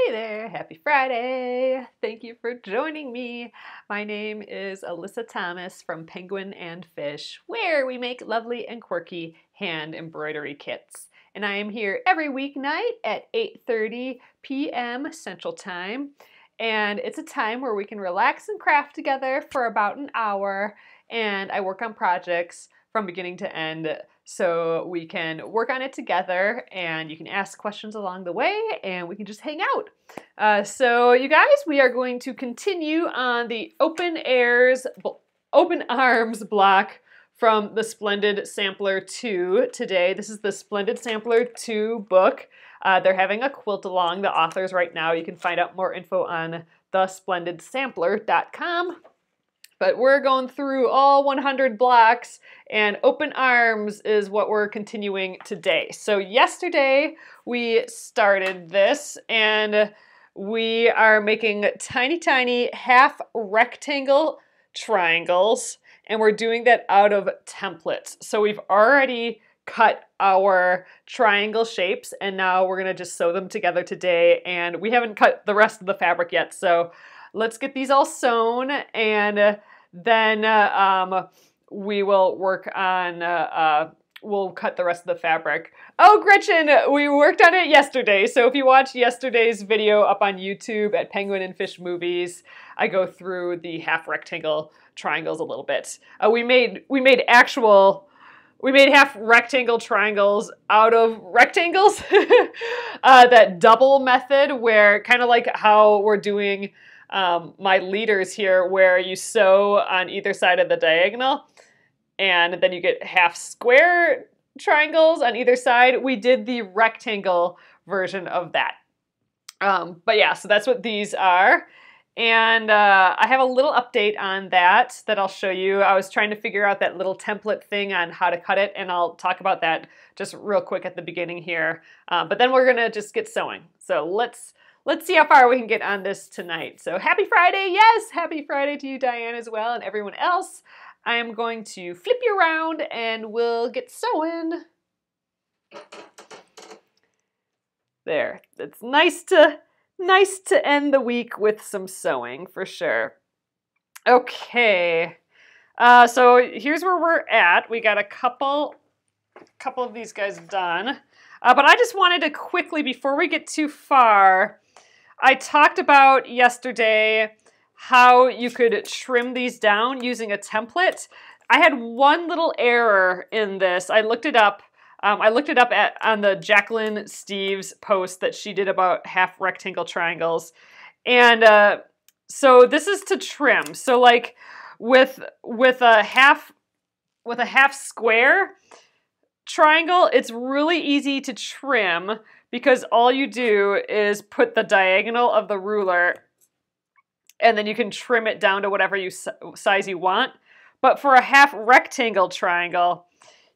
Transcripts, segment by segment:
Hey there, happy Friday. Thank you for joining me. My name is Alyssa Thomas from Penguin and Fish, where we make lovely and quirky hand embroidery kits. And I am here every weeknight at 8:30 p.m. Central Time. And it's a time where we can relax and craft together for about an hour. And I work on projects from beginning to end so we can work on it together, and you can ask questions along the way, and we can just hang out. So you guys, we are going to continue on the Open Arms block from the Splendid Sampler 2 today. This is the Splendid Sampler 2 book. They're having a quilt along, the authors right now. You can find out more info on thesplendidsampler.com. But we're going through all 100 blocks, and Open Arms is what we're continuing today. So yesterday we started this, and we are making tiny, tiny half rectangle triangles, and we're doing that out of templates. So we've already cut our triangle shapes, and now we're gonna just sew them together today, and we haven't cut the rest of the fabric yet. So let's get these all sewn, and then we will work on, we'll cut the rest of the fabric. Oh, Gretchen, we worked on it yesterday. So if you watched yesterday's video up on YouTube at Penguin and Fish Movies, I go through the half rectangle triangles a little bit. We made half rectangle triangles out of rectangles. That double method, where kind of like how we're doing my leaders here, where you sew on either side of the diagonal and then you get half square triangles on either side. We did the rectangle version of that. But yeah, so that's what these are. And I have a little update on that I'll show you. I was trying to figure out that little template thing on how to cut it, and I'll talk about that just real quick at the beginning here. But then we're gonna just get sewing. So let's see how far we can get on this tonight. So happy Friday. Yes, happy Friday to you, Diane, as well, and everyone else. I am going to flip you around and we'll get sewing. There. It's nice to end the week with some sewing for sure. Okay. So here's where we're at. We got a couple of these guys done. But I just wanted to quickly, before we get too far, I talked about yesterday how you could trim these down using a template. I had one little error in this. I looked it up. On the Jacqueline Steves post that she did about half rectangle triangles. And so this is to trim. So like with a half square triangle, it's really easy to trim because all you do is put the diagonal of the ruler and then you can trim it down to whatever size you want. But for a half rectangle triangle,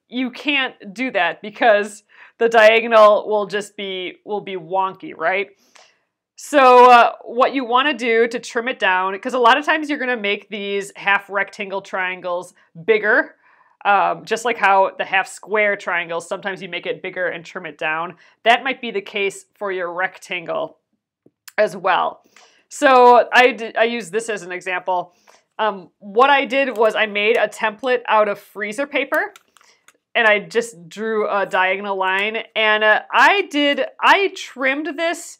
you can't do that because the diagonal will be wonky, right? So what you want to do to trim it down, because a lot of times you're going to make these half rectangle triangles bigger, just like how the half square triangles, sometimes you make it bigger and trim it down. That might be the case for your rectangle as well. So I use this as an example. What I did was I made a template out of freezer paper, and I just drew a diagonal line, and I trimmed this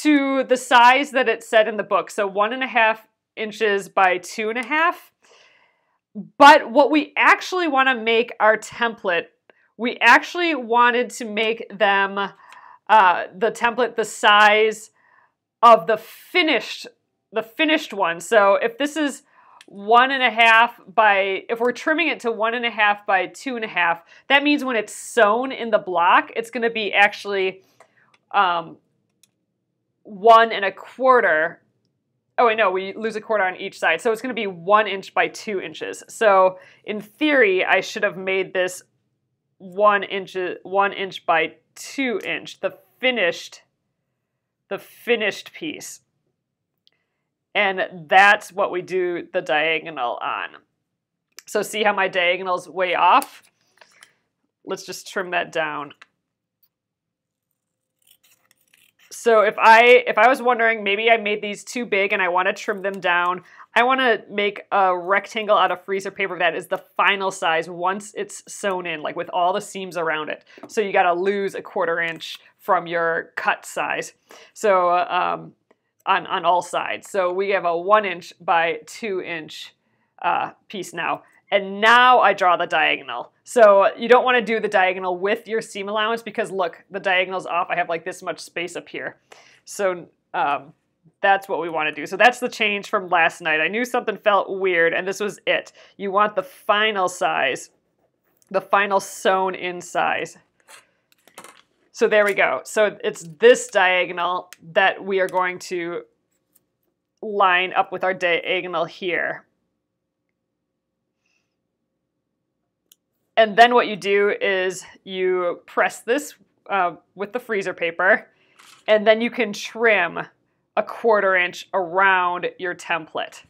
to the size that it said in the book, so 1.5 inches by 2.5. But what we actually want to make our template, we actually wanted to make them the template the size of the finished one. So if this is 1.5 by, if we're trimming it to 1.5 by 2.5, that means when it's sewn in the block, it's going to be actually 1.25. Oh wait, no, we lose a quarter on each side. So it's going to be 1 inch by 2 inches. So in theory, I should have made this 1 inch by 2 inch, the finished piece. And that's what we do the diagonal on. So see how my diagonal's way off? Let's just trim that down. So if I was wondering, maybe I made these too big and I want to trim them down, I want to make a rectangle out of freezer paper that is the final size once it's sewn in, like with all the seams around it. So you got to lose a 1/4 inch from your cut size. So on all sides. So we have a 1 inch by 2 inch piece now. And now I draw the diagonal. So you don't want to do the diagonal with your seam allowance because look, the diagonal's off. I have like this much space up here. So that's what we want to do. So that's the change from last night. I knew something felt weird and this was it. You want the final size, the final sewn in size. So there we go. So it's this diagonal that we are going to line up with our diagonal here. And then what you do is you press this with the freezer paper, and then you can trim a 1/4 inch around your template.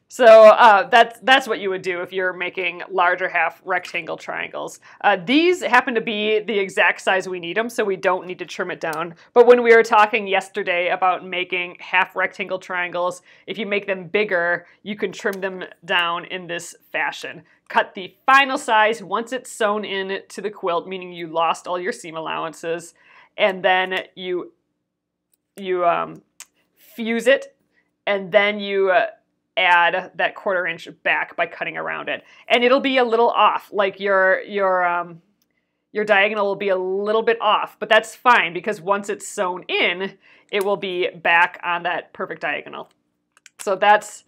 So that's what you would do if you're making larger half rectangle triangles. These happen to be the exact size we need them, so we don't need to trim it down. But when we were talking yesterday about making half rectangle triangles, if you make them bigger, you can trim them down in this fashion. Cut the final size once it's sewn in to the quilt, meaning you lost all your seam allowances, and then you fuse it, and then you add that 1/4 inch back by cutting around it. And it'll be a little off, like your diagonal will be a little bit off, but that's fine because once it's sewn in, it will be back on that perfect diagonal. So that's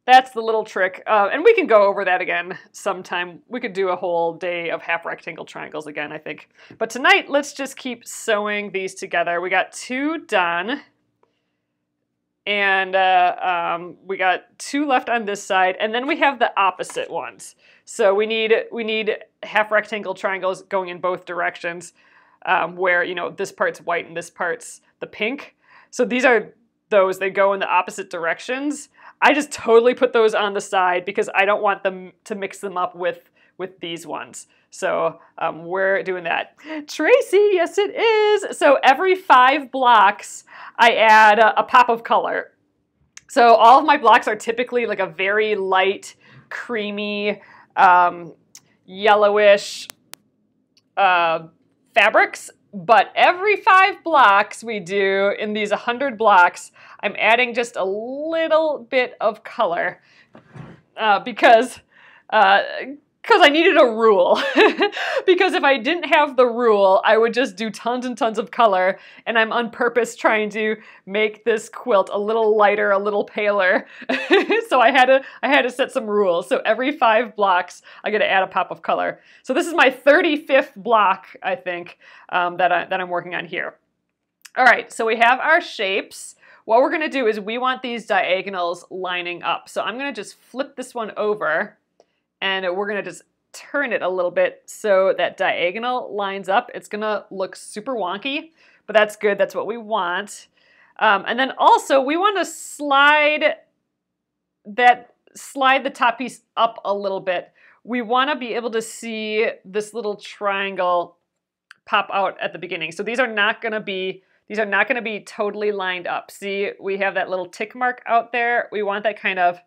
the little trick. And we can go over that again sometime. We could do a whole day of half rectangle triangles again, I think. But tonight, let's just keep sewing these together. We got 2 done. And we got 2 left on this side, and then we have the opposite ones. So we need half rectangle triangles going in both directions, where this part's white and this part's the pink. So these are those, they go in the opposite directions. I just totally put those on the side because I don't want them to mix them up with these ones. So we're doing that. Tracy, yes it is. So every 5 blocks, I add a pop of color. So all of my blocks are typically like a very light, creamy, yellowish fabrics. But every 5 blocks we do, in these 100 blocks, I'm adding just a little bit of color because I needed a rule. Because if I didn't have the rule, I would just do tons and tons of color, and I'm on purpose trying to make this quilt a little lighter, a little paler. So I had to set some rules. So every 5 blocks, I got to add a pop of color. So this is my 35th block, I think, that I'm working on here. All right, so we have our shapes. What we're going to do is we want these diagonals lining up. So I'm going to just flip this one over, and we're going to just turn it a little bit so that diagonal lines up. It's going to look super wonky, but that's good. That's what we want. And then also we want to slide the top piece up a little bit. We want to be able to see this little triangle pop out at the beginning. So these are not going to be totally lined up. See, we have that little tick mark out there. We want that kind of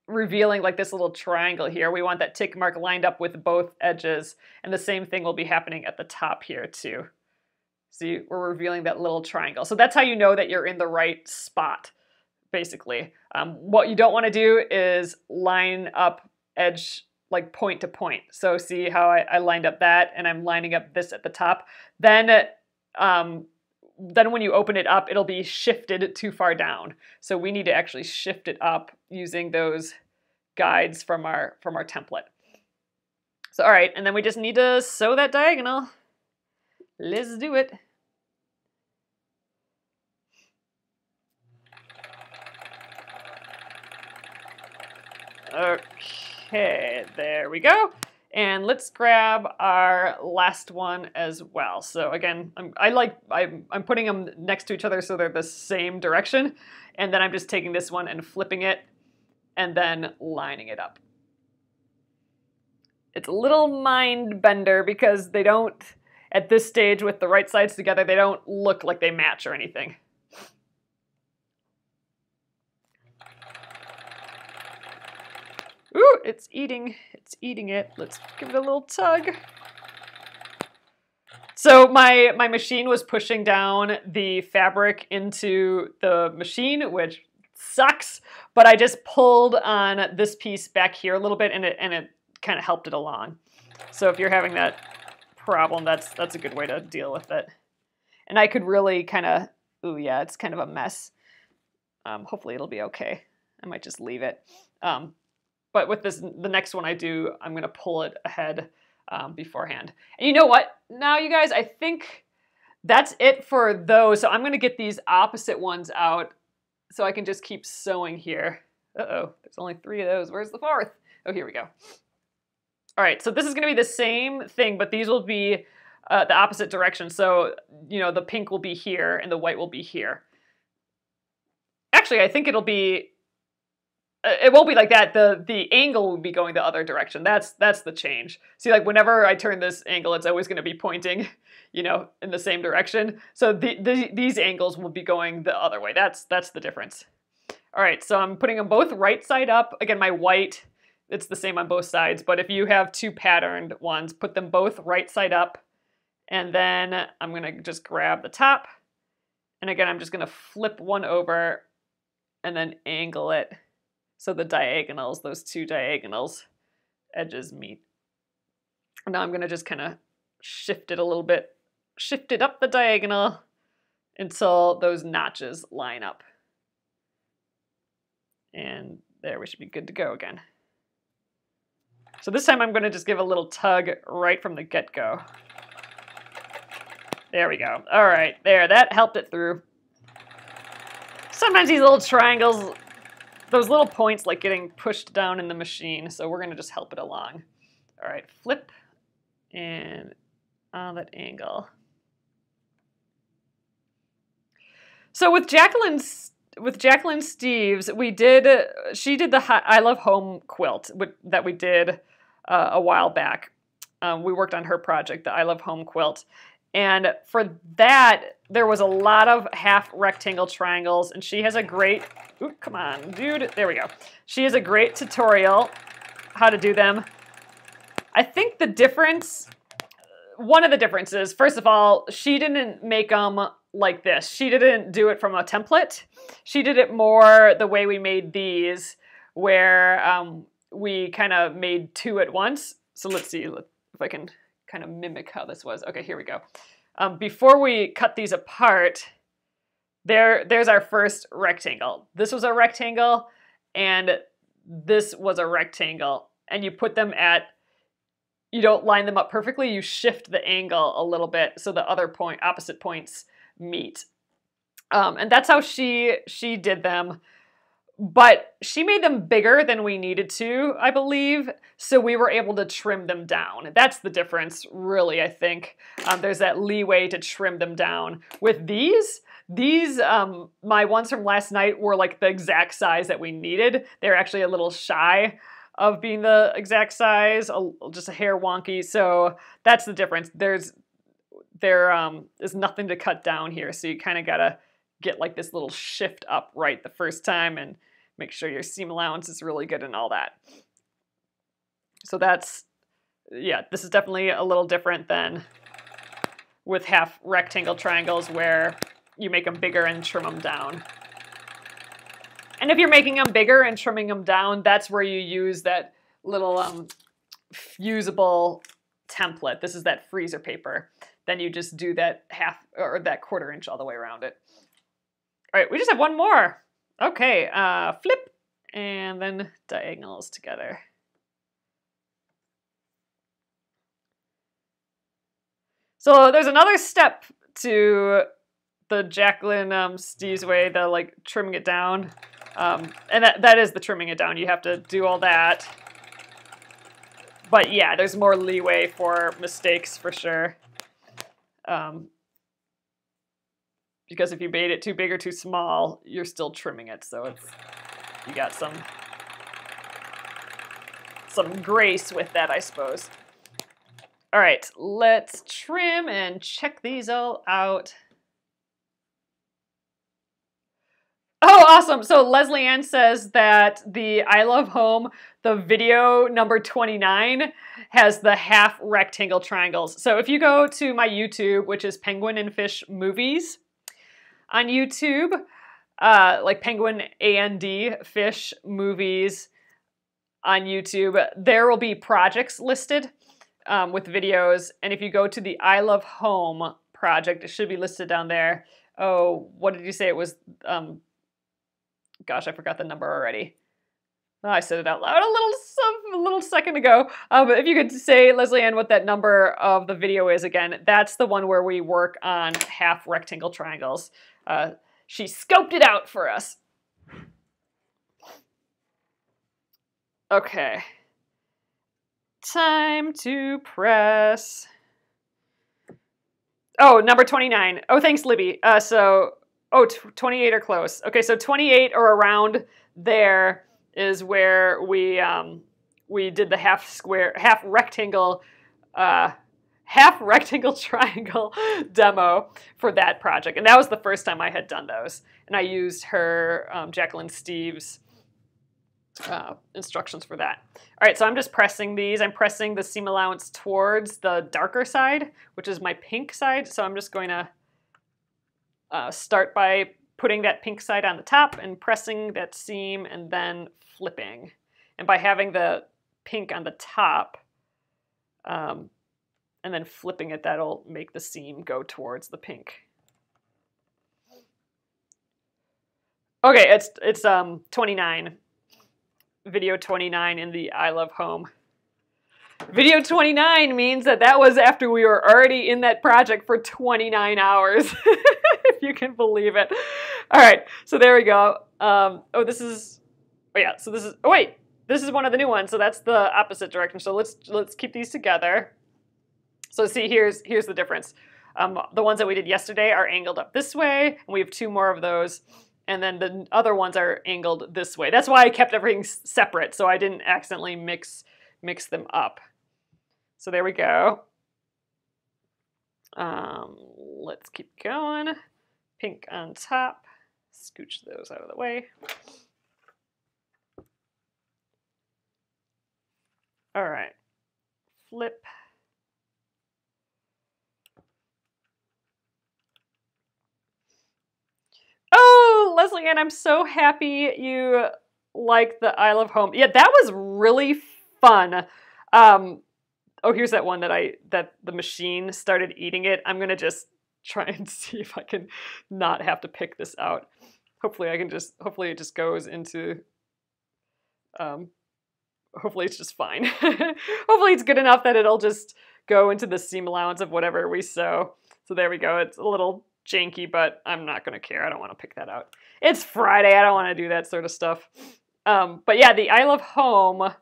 revealing like this little triangle here. We want that tick mark lined up with both edges, and the same thing will be happening at the top here too. See, we're revealing that little triangle. So that's how you know that you're in the right spot, basically. What you don't want to do is line up edge like point to point. So see how I lined up that, and I'm lining up this at the top. Then when you open it up, it'll be shifted too far down. So we need to actually shift it up using those guides from our template. So all right, and then we just need to sew that diagonal. Let's do it. Okay, there we go. And let's grab our last one as well. So again, I'm putting them next to each other so they're the same direction. And then I'm just taking this one and flipping it and then lining it up. It's a little mind bender because they don't, at this stage with the right sides together, they don't look like they match or anything. Ooh, it's eating it. Let's give it a little tug. So my machine was pushing down the fabric into the machine, which sucks, but I just pulled on this piece back here a little bit, and it kind of helped it along. So if you're having that problem, that's a good way to deal with it. And I could really kind of, ooh yeah, it's kind of a mess. Hopefully it'll be okay. I might just leave it. But with this, the next one I do, I'm gonna pull it ahead beforehand. And you know what? Now you guys, I think that's it for those. So I'm gonna get these opposite ones out so I can just keep sewing here. Uh-oh, there's only 3 of those. Where's the 4th? Oh, here we go. All right, so this is gonna be the same thing, but these will be the opposite direction. So, you know, the pink will be here and the white will be here. Actually, I think it'll be, it won't be like that. The angle will be going the other direction. That's the change. See, like whenever I turn this angle, it's always gonna be pointing, you know, in the same direction. So these angles will be going the other way. That's the difference. All right, so I'm putting them both right side up. Again, my white, it's the same on both sides, but if you have 2 patterned ones, put them both right side up. And then I'm gonna just grab the top. And again, I'm just gonna flip one over and then angle it so the diagonals, those 2 diagonals edges meet. Now I'm gonna just kind of shift it a little bit, shift it up the diagonal until those notches line up. And there, we should be good to go again. So this time I'm gonna just give a little tug right from the get-go. There we go. All right, there, that helped it through. Sometimes these little triangles, those little points like getting pushed down in the machine, so we're gonna just help it along. All right, flip and on that angle. So with Jacqueline Steves, she did the I Love Home quilt that we did a while back. We worked on her project, the I Love Home quilt. And for that, there was a lot of half rectangle triangles, and she has a great, ooh, come on, dude, there we go. She has a great tutorial how to do them. I think the difference, one of the differences, first of all, she didn't make them like this. She didn't do it from a template. She did it more the way we made these, where we kind of made 2 at once. So let's see if I can kind of mimic how this was. Okay, here we go. Before we cut these apart, there's our first rectangle. This was a rectangle, and this was a rectangle. And you put them at, you don't line them up perfectly, you shift the angle a little bit so the other opposite points meet. And that's how she did them. But she made them bigger than we needed to, I believe, so we were able to trim them down. That's the difference, really, I think. There's that leeway to trim them down. With these, my ones from last night were like the exact size that we needed. They're actually a little shy of being the exact size, just a hair wonky, so that's the difference. There is nothing to cut down here, so you kind of gotta get like this little shift up right the first time and make sure your seam allowance is really good and all that. So that's, yeah, this is definitely a little different than with half rectangle triangles where you make them bigger and trim them down. And if you're making them bigger and trimming them down, that's where you use that little fusible template. This is that freezer paper. Then you just do that half or that 1/4 inch all the way around it. All right, we just have one more. Okay, flip and then diagonals together. So there's another step to the Jacqueline Steves way, the like trimming it down. And that is the trimming it down. You have to do all that. But yeah, there's more leeway for mistakes for sure. Because if you made it too big or too small, you're still trimming it. So you got some grace with that, I suppose. All right, let's trim and check these all out. Oh, awesome. So Leslie Ann says that the I Love Home, the video number 29, has the half rectangle triangles. So if you go to my YouTube, which is Penguin and Fish Movies on YouTube, like Penguin A-N-D, Fish Movies on YouTube, there will be projects listed with videos. And if you go to the I Love Home project, it should be listed down there. Oh, what did you say it was? Gosh, I forgot the number already. Oh, I said it out loud a little second ago. But if you could say, Leslie Ann, what that number of the video is again, that's the one where we work on half rectangle triangles. She scoped it out for us. Okay. Time to press. Oh, number 29. Oh, thanks, Libby. Oh, 28 are close. Okay, so 28 or around there is where we did the half rectangle triangle demo for that project, and that was the first time I had done those. And I used her Jacqueline Steve's instructions for that. All right, so I'm just pressing these. I'm pressing the seam allowance towards the darker side, which is my pink side. So I'm just going to start by putting that pink side on the top and pressing that seam and then flipping. And by having the pink on the top and then flipping it, that'll make the seam go towards the pink. Okay, it's 29. Video 29 in the I Love Home. Video 29 means that was after we were already in that project for 29 hours, if you can believe it. All right, so there we go. Oh, this is one of the new ones, so that's the opposite direction. So let's keep these together. So see, here's the difference. The ones that we did yesterday are angled up this way, and we have 2 more of those. And then the other ones are angled this way. That's why I kept everything separate, so I didn't accidentally mix them up. So there we go. Let's keep going. Pink on top. Scooch those out of the way. All right. Flip. Oh, Leslie Ann, I'm so happy you like the I Love Home. Yeah, that was really fun. Oh, here's that one that the machine started eating it. I'm gonna just try and see if I can not have to pick this out. Hopefully it just goes into, hopefully it's just fine. Hopefully it's good enough that it'll just go into the seam allowance of whatever we sew. So there we go. It's a little janky, but I'm not gonna care. I don't want to pick that out. It's Friday. I don't want to do that sort of stuff. But yeah, the I Love Home,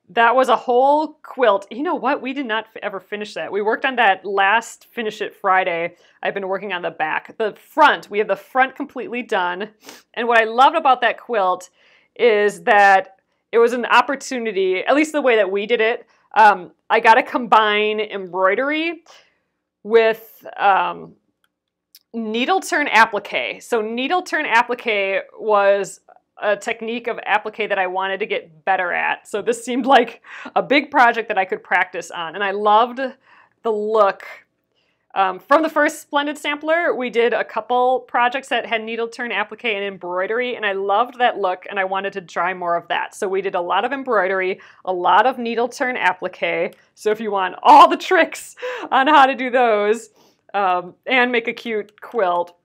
that was a whole quilt. You know what? We did not ever finish that. We worked on that last Finish It Friday. I've been working on the back. The front, we have the front completely done. And what I loved about that quilt is that it was an opportunity, at least the way that we did it. I got to combine embroidery with needle turn applique. So needle turn applique was a technique of applique that I wanted to get better at. So this seemed like a big project that I could practice on. And I loved the look. From the first Splendid Sampler, we did a couple projects that had needle turn applique and embroidery, and I loved that look, and I wanted to try more of that. So we did a lot of embroidery, a lot of needle turn applique. So if you want all the tricks on how to do those and make a cute quilt,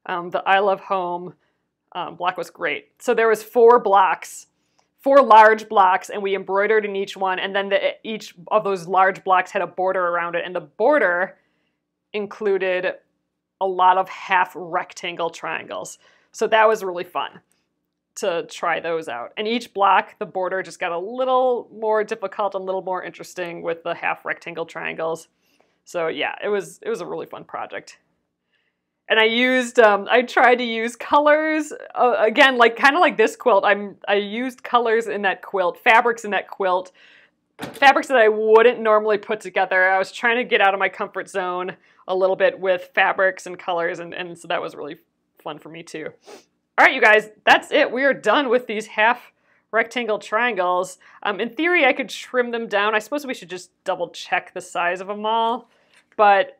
the I Love Home block was great. So there was 4 blocks, 4 large blocks, and we embroidered in each one, and then each of those large blocks had a border around it, and the border included a lot of half rectangle triangles. So that was really fun to try those out. And each block, the border just got a little more difficult, a little more interesting with the half rectangle triangles. So yeah, it was a really fun project. And I tried to use colors, again, kind of like this quilt. I used colors in that quilt, fabrics in that quilt fabrics that I wouldn't normally put together. I was trying to get out of my comfort zone a little bit with fabrics and colors, and so that was really fun for me too. All right, you guys, that's it. We are done with these half rectangle triangles. In theory, I could trim them down. I suppose we should just double check the size of them all, but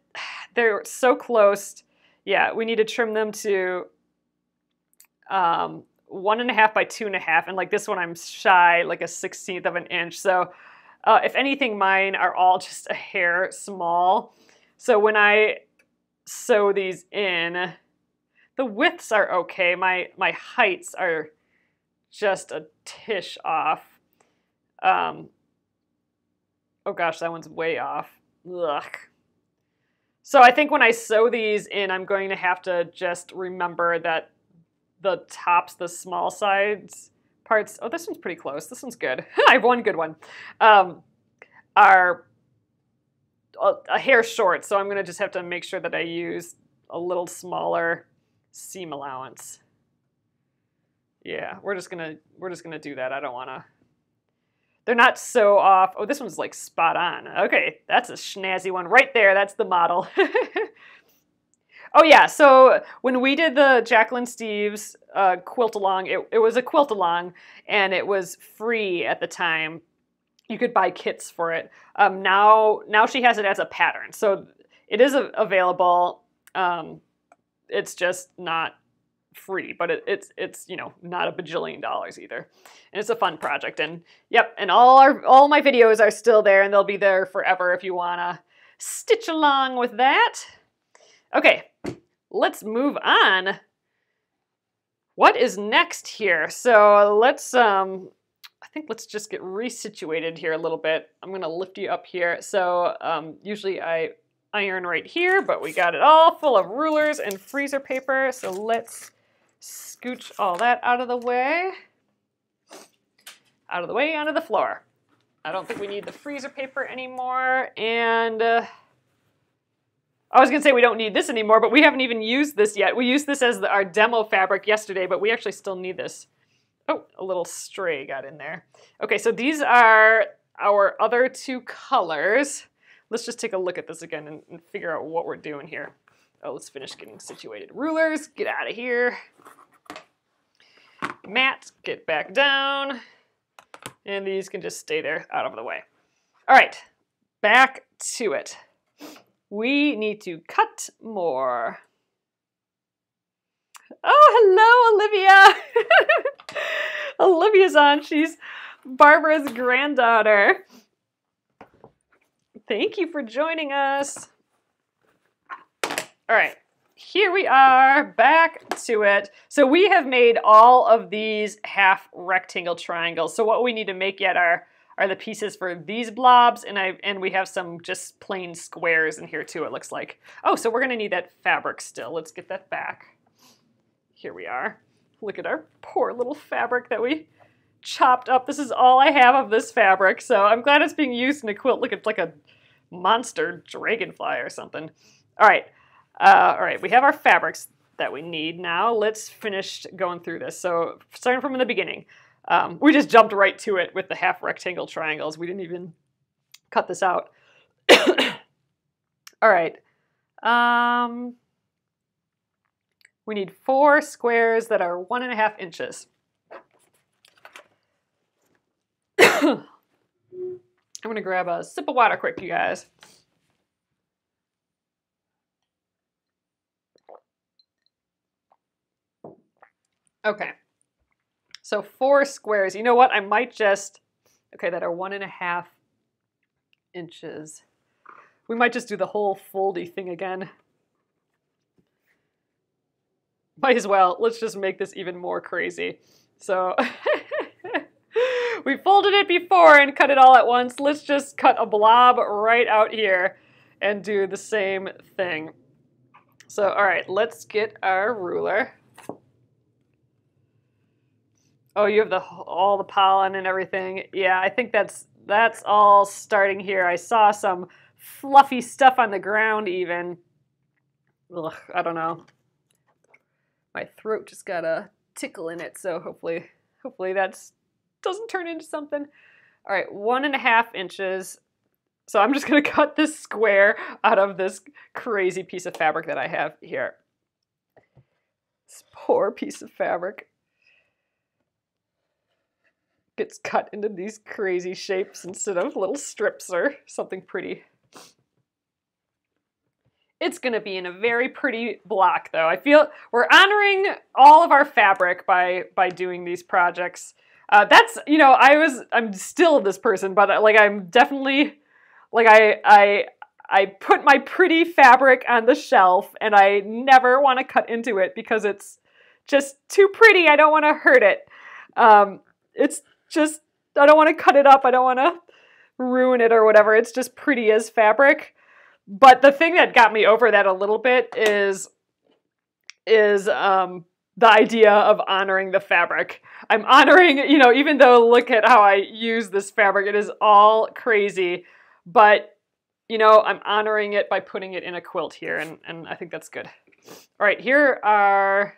they're so close. Yeah, we need to trim them to 1.5 by 2.5, and like this one I'm shy like a 1/16 of an inch. So if anything, mine are all just a hair small. So when I sew these in, the widths are okay. My heights are just a tish off. Oh gosh, that one's way off. Ugh. So I think when I sew these in, I'm going to have to just remember that the tops, the small sides parts, oh, this one's pretty close. This one's good. I have one good one. Are a hair short, so I'm going to just have to make sure that I use a little smaller seam allowance. Yeah, we're just gonna do that. I don't want to. They're not so off. Oh, this one's like spot on. Okay, that's a snazzy one right there. That's the model. Oh yeah, so when we did the Jacqueline Steves quilt along, it was a quilt along, and it was free at the time. You could buy kits for it. Now she has it as a pattern, so it is available. It's just not free, but it's you know, not a bajillion dollars either, and it's a fun project. And yep, and all my videos are still there, and they'll be there forever if you wanna stitch along with that. Okay, let's move on. What is next here? So let's I think let's just get resituated here a little bit. I'm gonna lift you up here. So usually I iron right here, but we got it all full of rulers and freezer paper. So let's scooch all that out of the way. Out of the way, onto the floor. I don't think we need the freezer paper anymore. And I was gonna say we don't need this anymore, but we haven't even used this yet. We used this as our demo fabric yesterday, but we actually still need this. Oh, a little stray got in there. Okay, so these are our other two colors. Let's just take a look at this again and figure out what we're doing here. Oh, let's finish getting situated. Rulers, get out of here. Mat, get back down. And these can just stay there out of the way. All right, back to it. We need to cut more. Oh, hello, Olivia. Olivia's on. She's Barbara's granddaughter. Thank you for joining us. All right, here we are, back to it. So we have made all of these half rectangle triangles. So what we need to make yet are the pieces for these blobs, and we have some just plain squares in here too, it looks like. Oh, so we're gonna need that fabric still. Let's get that back. Here we are. Look at our poor little fabric that we chopped up. This is all I have of this fabric, so I'm glad it's being used in a quilt. Look, it's like a monster dragonfly or something. All right, we have our fabrics that we need now. Let's finish going through this. So starting from the beginning, we just jumped right to it with the half rectangle triangles. We didn't even cut this out. All right. We need 4 squares that are 1.5 inches. I'm gonna grab a sip of water quick, you guys. Okay, so 4 squares. You know what? I might just, okay, that are 1.5 inches. We might just do the whole foldy thing again. Might as well. Let's just make this even more crazy. So we folded it before and cut it all at once. Let's just cut a blob right out here and do the same thing. So, all right, let's get our ruler. Oh, you have all the pollen and everything. Yeah, I think that's all starting here. I saw some fluffy stuff on the ground even. Ugh, I don't know. My throat just got a tickle in it, so hopefully that doesn't turn into something. All right, 1.5 inches. So I'm just gonna cut this square out of this crazy piece of fabric that I have here. This poor piece of fabric gets cut into these crazy shapes instead of little strips or something pretty. It's gonna be in a very pretty block though. I feel we're honoring all of our fabric by doing these projects. That's, you know, I'm still this person, but like I'm definitely, like I put my pretty fabric on the shelf and I never want to cut into it because it's just too pretty. I don't want to hurt it. It's just, I don't want to cut it up. I don't want to ruin it or whatever. It's just pretty as fabric. But the thing that got me over that a little bit is the idea of honoring the fabric. I'm honoring, you know, even though look at how I use this fabric, it is all crazy, but you know, I'm honoring it by putting it in a quilt here, and I think that's good. All right, here are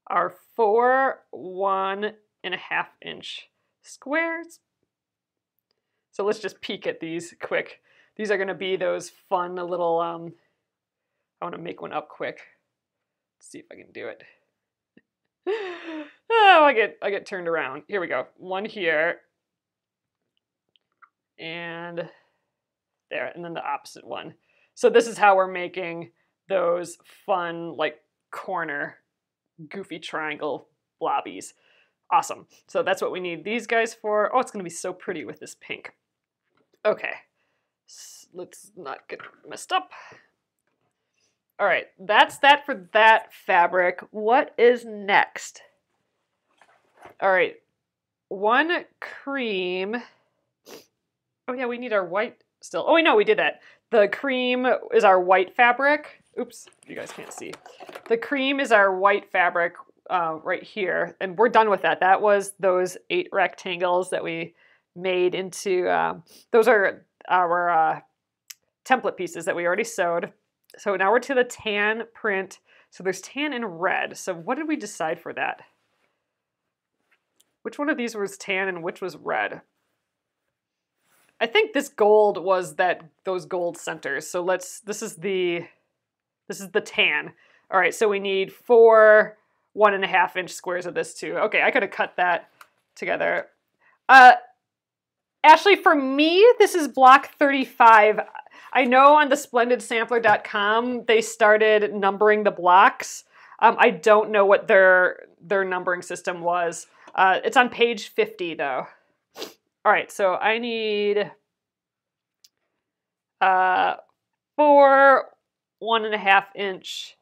our 4 1.5 inch squares. So let's just peek at these quick. These are going to be those fun little, I want to make one up quick. Let's see if I can do it. Oh, I get turned around. Here we go. One here. And there, and then the opposite one. So this is how we're making those fun, like, corner, goofy triangle blobbies. Awesome. So that's what we need these guys for. Oh, it's going to be so pretty with this pink. Okay. Let's not get messed up. All right, that's that for that fabric. What is next? All right, 1 cream. Oh yeah, we need our white still. Oh, no, we did that. The cream is our white fabric. Oops, you guys can't see. The cream is our white fabric right here, and we're done with that. That was those 8 rectangles that we made into, those are our template pieces that we already sewed. So now we're to the tan print. So there's tan and red. So what did we decide for that? Which one of these was tan and which was red? I think this gold was those gold centers. So this is the tan. All right, so we need 4 1.5 inch squares of this too. Okay, I could have cut that together. Ashley, for me, this is block 35. I know on the splendidsampler.com, they started numbering the blocks. I don't know what their numbering system was. It's on page 50 though. All right, so I need 4 1.5 inch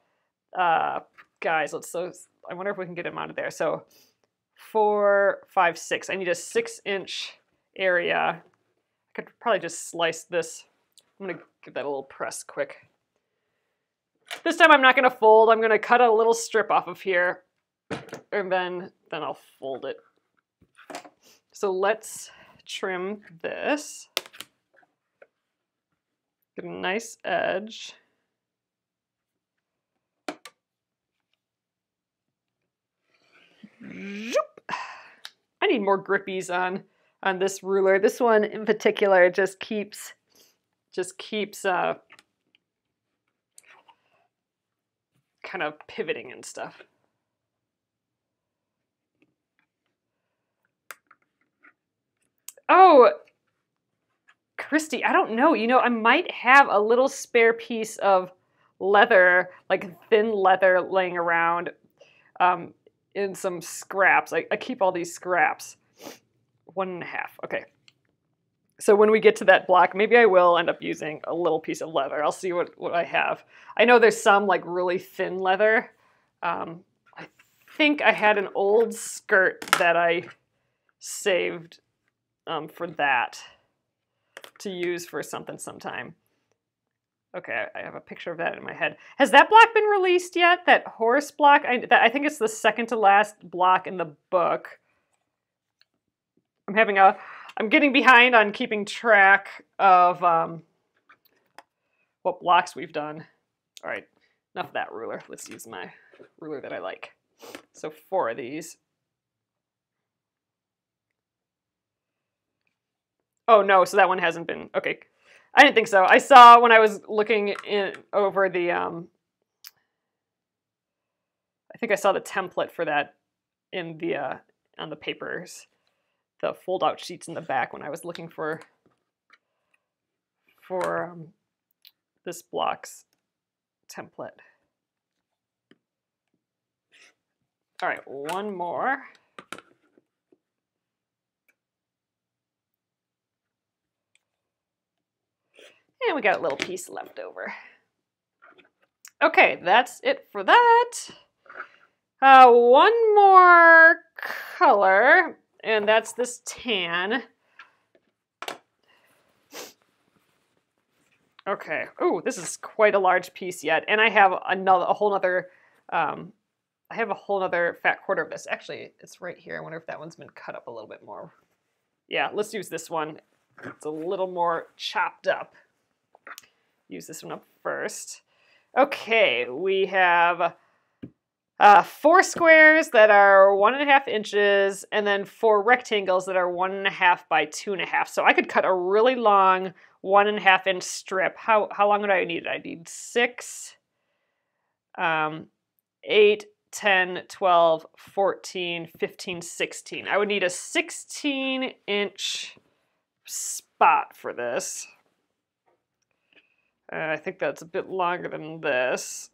guys. I wonder if we can get them out of there. So 4, 5, 6. I need a 6 inch area. I could probably just slice this. I'm gonna give that a little press quick. This time I'm not gonna fold. I'm gonna cut a little strip off of here, and then I'll fold it. So let's trim this. Get a nice edge. I need more grippies on this ruler. This one in particular just keeps kind of pivoting and stuff. Oh, Christy, I don't know. You know, I might have a little spare piece of leather, like thin leather laying around in some scraps. I keep all these scraps. 1.5. Okay. So when we get to that block, maybe I will end up using a little piece of leather. I'll see what I have. I know there's some like really thin leather. I think I had an old skirt that I saved for that to use for something sometime. Okay, I have a picture of that in my head. Has that block been released yet? That horse block? I think it's the second to last block in the book. I'm getting behind on keeping track of what blocks we've done. All right, enough of that ruler. Let's use my ruler that I like. So 4 of these. Oh no, so that one hasn't been, okay. I didn't think so. I saw when I was looking over the, I think I saw the template for that in the, on the papers, the fold out sheets in the back when I was looking for this block's template. All right, one more. And we got a little piece left over. Okay, that's it for that. One more color, and that's this tan. Okay. Ooh, this is quite a large piece yet, and I have a whole other fat quarter of this. Actually, it's right here. I wonder if that one's been cut up a little bit more. Yeah, let's use this one. It's a little more chopped up. Use this one up first. Okay, we have 4 squares that are 1.5 inches, and then 4 rectangles that are 1.5 by 2.5. So I could cut a really long 1.5 inch strip. How long would I need? I need 6, 8, 10, 12, 14, 15, 16. I would need a 16-inch spot for this. I think that's a bit longer than this.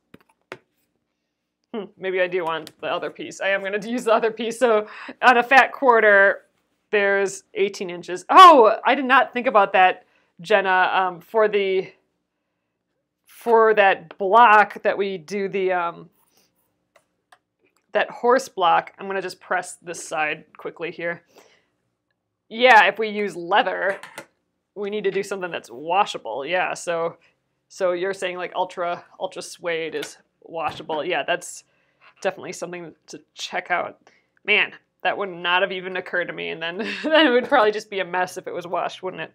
Maybe I do want the other piece. I am going to use the other piece. So on a fat quarter, there's 18 inches. Oh, I did not think about that, Jenna. For that block that we do the that horse block, I'm going to just press this side quickly here. Yeah, if we use leather, we need to do something that's washable. Yeah, so you're saying like ultra suede is washable. Yeah, that's definitely something to check out. Man, that would not have even occurred to me, and then it would probably just be a mess if it was washed, wouldn't it?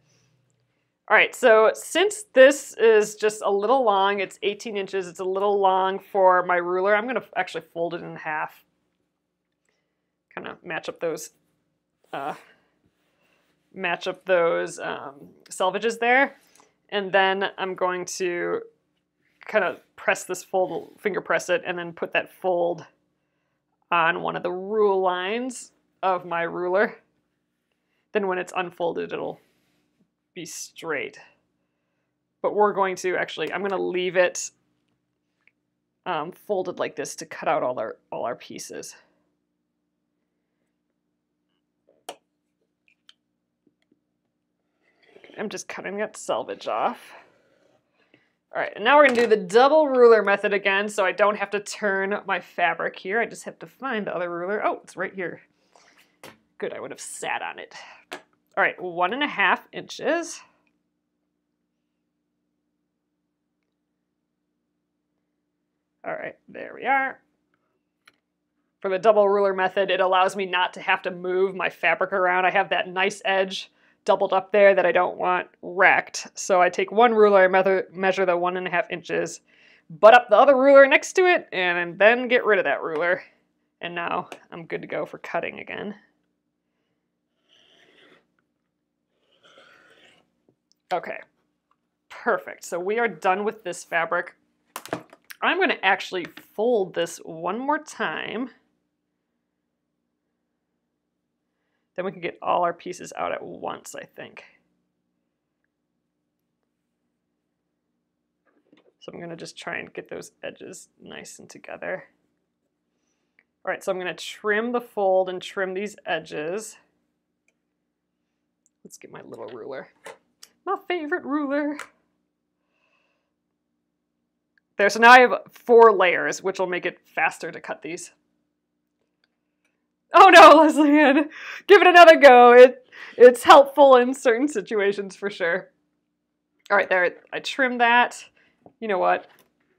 All right, so since this is just a little long, it's 18 inches, it's a little long for my ruler, I'm gonna actually fold it in half. Kind of match up those selvages there. And then I'm going to kind of press this fold, finger press it, and then put that fold on one of the rule lines of my ruler. Then when it's unfolded, it'll be straight. But we're going to actually, I'm going to leave it folded like this to cut out all our pieces. I'm just cutting that selvage off. All right, and now we're going to do the double ruler method again, so I don't have to turn my fabric here. I just have to find the other ruler. Oh, it's right here. Good, I would have sat on it. All right, 1.5 inches. All right, there we are. For the double ruler method, it allows me not to have to move my fabric around. I have that nice edge doubled up there that I don't want wrecked. So I take one ruler, I measure the 1.5 inches, butt up the other ruler next to it, and then get rid of that ruler. And now I'm good to go for cutting again. Okay, perfect. So we are done with this fabric. I'm going to actually fold this one more time. Then we can get all our pieces out at once, I think. So I'm going to just try and get those edges nice and together. All right, so I'm going to trim the fold and trim these edges. Let's get my little ruler. My favorite ruler. There, so now I have 4 layers, which will make it faster to cut these. Oh no, Leslie Ann, give it another go. It's helpful in certain situations for sure. All right, there, I trimmed that. You know what?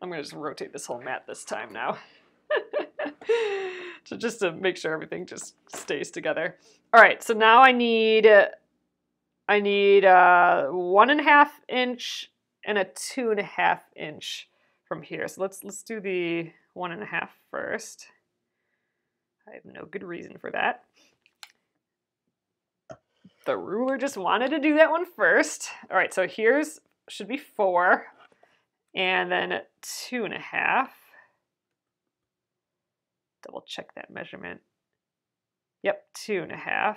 I'm gonna just rotate this whole mat this time now. So just to make sure everything just stays together. All right, so now I need 1.5 inch and a 2.5 inch from here. So let's do the 1.5 first. I have no good reason for that. the ruler just wanted to do that one first. All right, so here's, should be 4, and then 2.5. Double check that measurement. Yep, 2.5.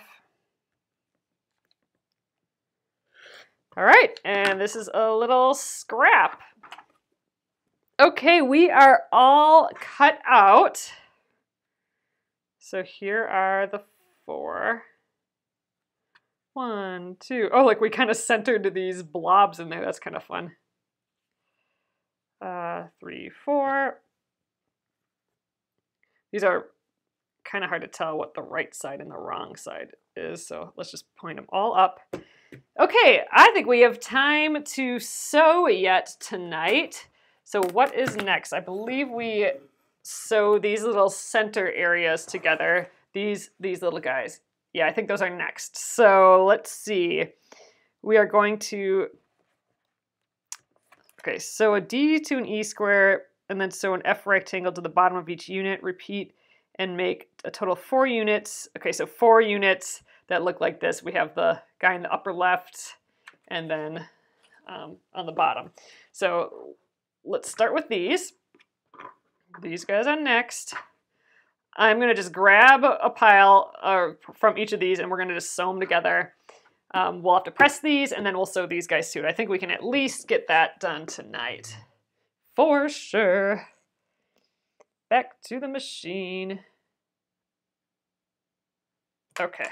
All right, and this is a little scrap. Okay, we are all cut out. So here are the 4. 1, 2. Oh, like we kind of centered these blobs in there. That's kind of fun. 3, 4. These are kind of hard to tell what the right side and the wrong side is, so let's just point them all up. Okay, I think we have time to sew yet tonight. So what is next? I believe we sew these little center areas together. These little guys. Yeah, I think those are next. So let's see. We are going to, okay, sew a D to an E square, and then sew an F rectangle to the bottom of each unit. Repeat and make a total of 4 units. Okay, so 4 units that look like this. We have the guy in the upper left, and then on the bottom. So let's start with these. These guys are next. I'm going to just grab a pile from each of these, and we're going to just sew them together. We'll have to press these, and then we'll sew these guys too. I think we can at least get that done tonight. For sure. Back to the machine. Okay.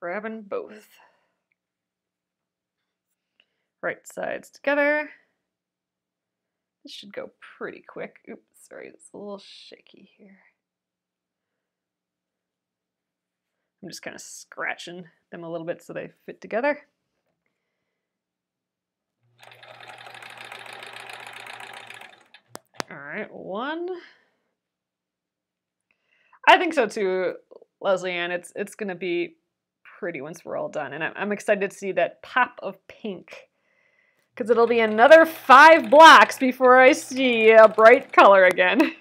Grabbing both. Right sides together. This should go pretty quick. Oops, sorry, it's a little shaky here. I'm just kind of scratching them a little bit so they fit together. All right, 1. I think so too, Leslie Ann. It's gonna be pretty once we're all done, and I'm excited to see that pop of pink, because it'll be another 5 blocks before I see a bright color again.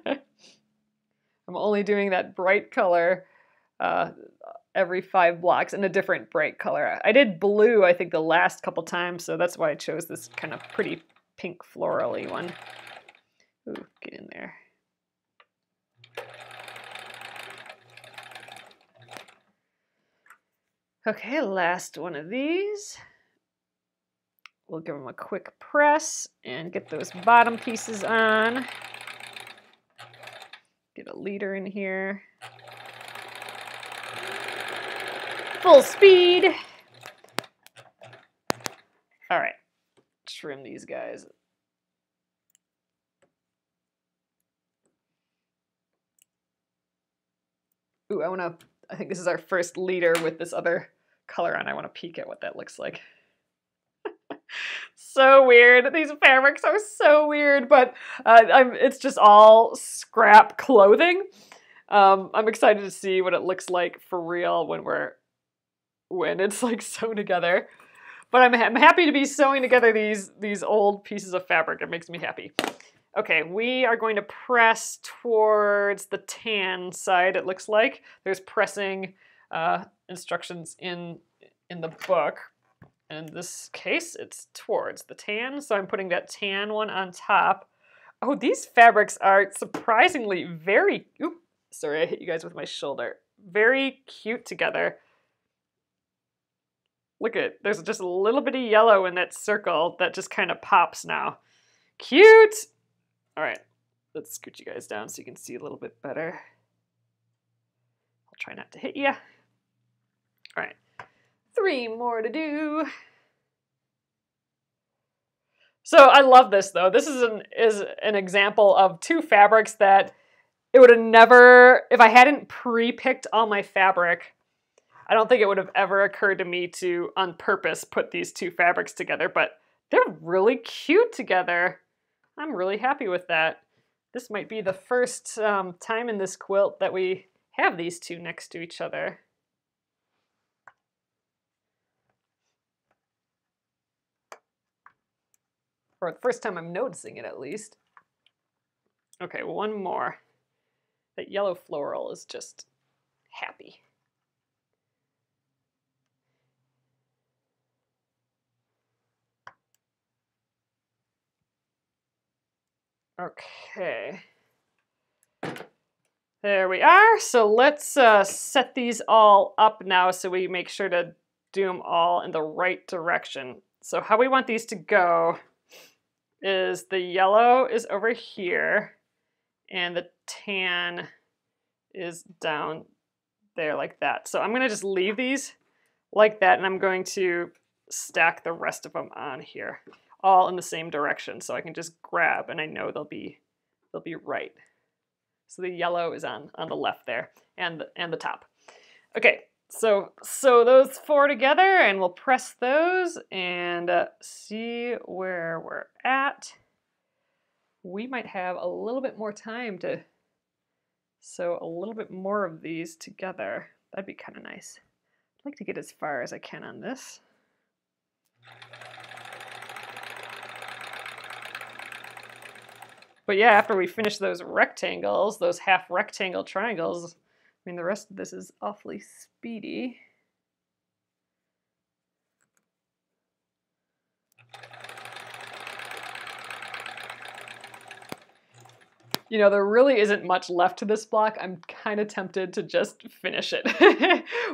I'm only doing that bright color every 5 blocks in a different bright color. I did blue, I think, the last couple times, so that's why I chose this kind of pretty pink florally one. Ooh, get in there. Okay, last one of these. We'll give them a quick press and get those bottom pieces on. Get a leader in here. Full speed. All right, trim these guys. Ooh, I think this is our first leader with this other color on. I want to peek at what that looks like. So weird. These fabrics are so weird, but it's just all scrap clothing. I'm excited to see what it looks like for real when it's like sewn together. But I'm happy to be sewing together these old pieces of fabric. It makes me happy. Okay, we are going to press towards the tan side, it looks like. There's pressing instructions in the book. In this case, it's towards the tan, so I'm putting that tan one on top. Oh, these fabrics are surprisingly very, oops, sorry, I hit you guys with my shoulder. Very cute together. Look at it, there's just a little bit of yellow in that circle that just kind of pops now. Cute! All right, let's scoot you guys down so you can see a little bit better. I'll try not to hit you. All right, 3 more to do. So I love this though. This is an example of 2 fabrics that it would have never, if I hadn't pre-picked all my fabric, I don't think it would have ever occurred to me to on purpose put these 2 fabrics together, but they're really cute together. I'm really happy with that. This might be the first time in this quilt that we have these 2 next to each other. Or the first time I'm noticing it, at least. Okay, 1 more. That yellow floral is just happy. Okay. There we are. So let's set these all up now so we make sure to do them all in the right direction. So how we want these to go is the yellow is over here and the tan is down there like that. So I'm going to just leave these like that, and I'm going to stack the rest of them on here, all in the same direction, so I can just grab and I know they'll be right. So the yellow is on the left there, and the top. Okay, so those four together, and we'll press those and see where we're at. We might have a little bit more time to sew a little bit more of these together. That'd be kind of nice. I'd like to get as far as I can on this. But yeah, after we finish those rectangles, those half rectangle triangles, I mean, the rest of this is awfully speedy. You know, there really isn't much left to this block. I'm kind of tempted to just finish it.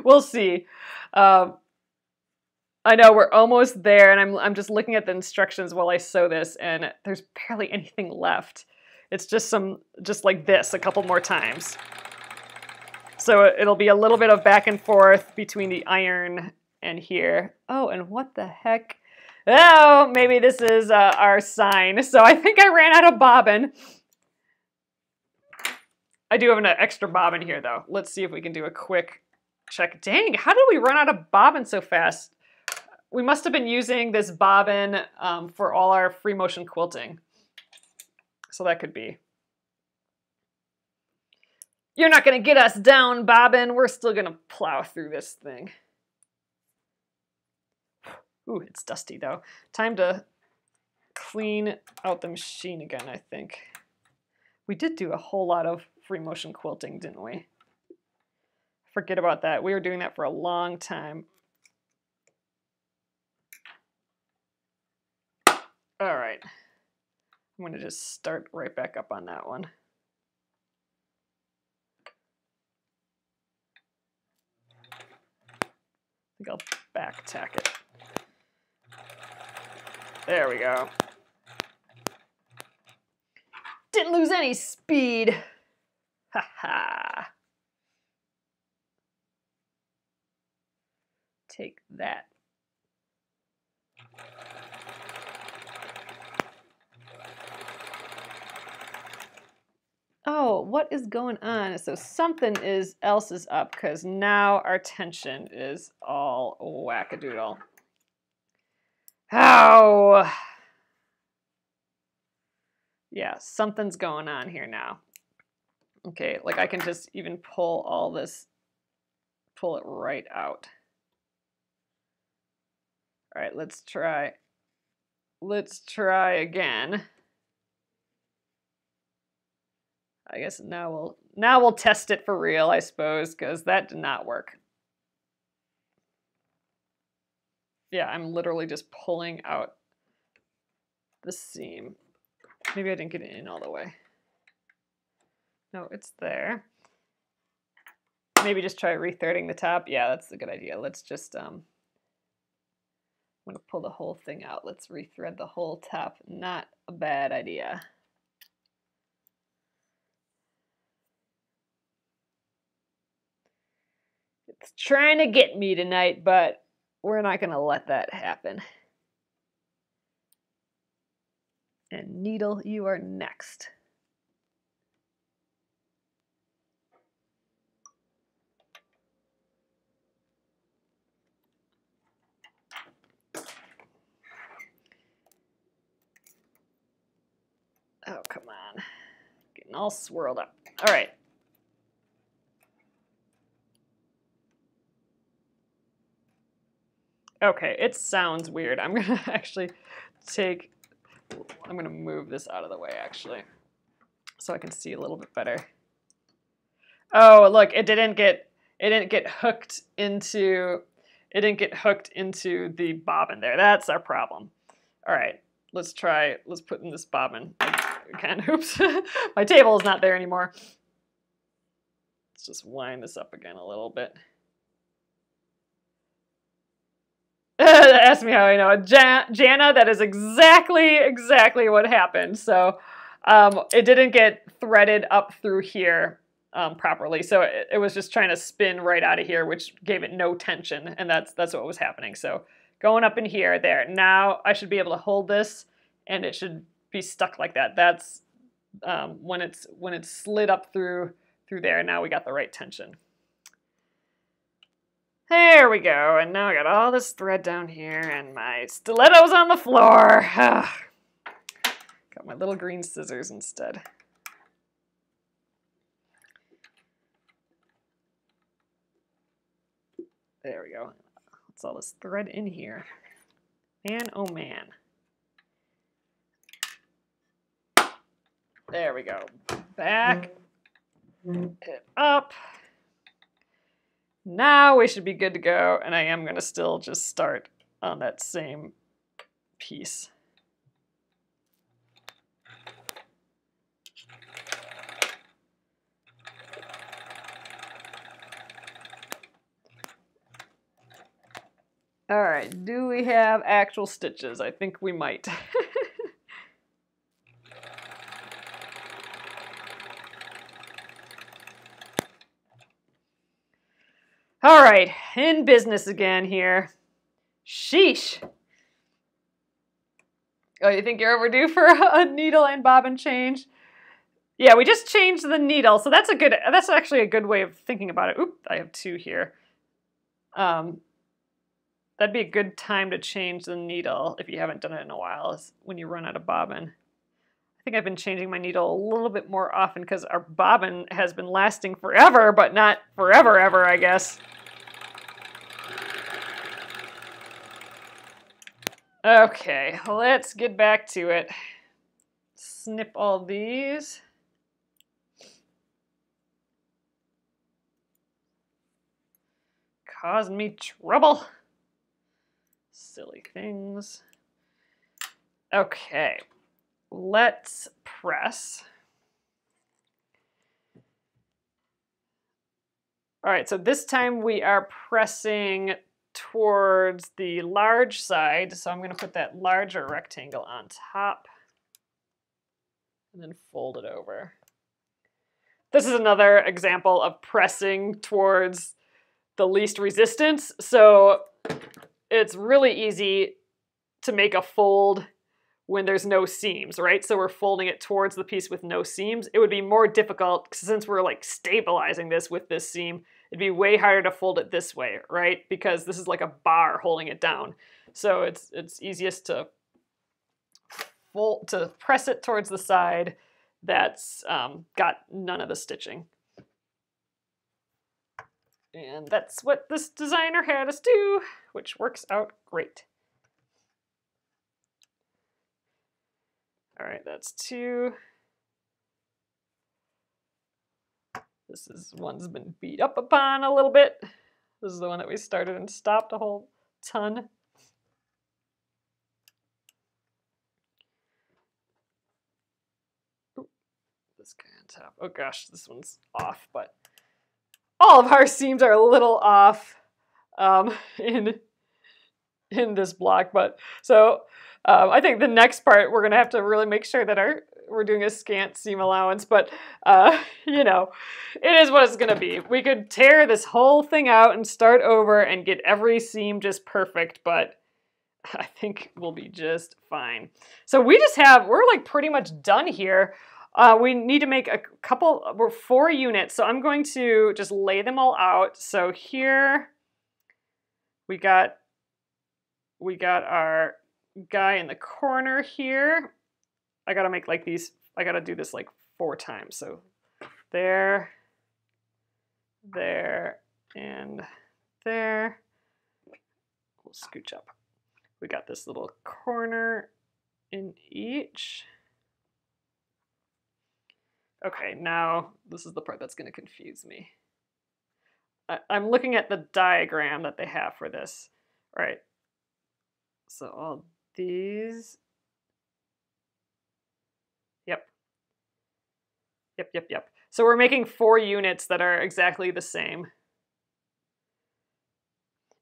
We'll see. I know we're almost there, and I'm just looking at the instructions while I sew this, and there's barely anything left. It's just like this a couple more times. So it'll be a little bit of back and forth between the iron and here. Oh, and what the heck? Oh, maybe this is our sign. So I think I ran out of bobbin. I do have an extra bobbin here, though. Let's see if we can do a quick check. Dang, how did we run out of bobbin so fast? We must have been using this bobbin for all our free motion quilting. So that could be. You're not going to get us down, bobbin. We're still going to plow through this thing. Ooh, it's dusty, though. Time to clean out the machine again, I think. We did do a whole lot of free motion quilting, didn't we? Forget about that. We were doing that for a long time. All right. I'm going to just start right back up on that one. I think I'll back tack it. There we go. Didn't lose any speed. Ha ha. Take that. Oh, what is going on? So something else is up, because now our tension is all wackadoodle. Oh! Yeah, something's going on here now. Okay, like I can just even pull all this, pull it right out. All right, let's try. Let's try again. I guess now we'll test it for real, I suppose, because that did not work. Yeah, I'm literally just pulling out the seam. Maybe I didn't get it in all the way. No, it's there. Maybe just try rethreading the top. Yeah, that's a good idea. Let's just, I'm going to pull the whole thing out. Let's rethread the whole top. Not a bad idea. It's trying to get me tonight, but we're not going to let that happen. And needle, you are next. Oh, come on. Getting all swirled up. All right. Okay, it sounds weird. I'm going to actually I'm going to move this out of the way, actually, so I can see a little bit better. Oh, look, it didn't get hooked into the bobbin there. That's our problem. All right, let's put in this bobbin. again. Oops, my table is not there anymore. Let's just wind this up again a little bit. Ask me how I know. Jana, that is exactly what happened. So it didn't get threaded up through here properly. So it was just trying to spin right out of here, which gave it no tension. And that's what was happening. So going up in here, there. Now I should be able to hold this and it should be stuck like that. That's when it's slid up through there. Now we got the right tension. There we go, and now I got all this thread down here and my stilettos on the floor. Got my little green scissors instead. There we go. What's all this thread in here? Man, oh man. There we go. Back it up. Now we should be good to go, and I am going to still just start on that same piece. All right, do we have actual stitches? I think we might. All right, in business again here. Sheesh. Oh, you think you're overdue for a needle and bobbin change? Yeah, we just changed the needle, so that's actually a good way of thinking about it. Oop, I have two here. That'd be a good time to change the needle if you haven't done it in a while, is when you run out of bobbin. I think I've been changing my needle a little bit more often because our bobbin has been lasting forever, but not forever ever, I guess. Okay, let's get back to it. Snip all these. Causing me trouble. Silly things. Okay, let's press. All right, so this time we are pressing towards the large side. So I'm going to put that larger rectangle on top and then fold it over. This is another example of pressing towards the least resistance. So it's really easy to make a fold when there's no seams, right? So we're folding it towards the piece with no seams. It would be more difficult since we're like stabilizing this with this seam. It'd be way harder to fold it this way, right? Because this is like a bar holding it down. So it's easiest to press it towards the side that's got none of the stitching. And that's what this designer had us do, which works out great. All right, that's two. This is one's been beat up upon a little bit. This is the one that we started and stopped a whole ton. Ooh, this guy on top. Oh gosh, this one's off, but all of our seams are a little off in this block. But so I think the next part we're gonna have to really make sure that we're doing a scant seam allowance, but you know, it is what it's gonna be. We could tear this whole thing out and start over and get every seam just perfect, but I think we'll be just fine. So we're like pretty much done here. We need to make we're 4 units, so I'm going to just lay them all out. So here we got our guy in the corner here. I gotta make like these, I gotta do this like 4 times. So there, and there. We'll scooch up. We got this little corner in each. Okay, now this is the part that's gonna confuse me. I'm looking at the diagram that they have for this. All right. So all these. Yep, Yep. So we're making 4 units that are exactly the same.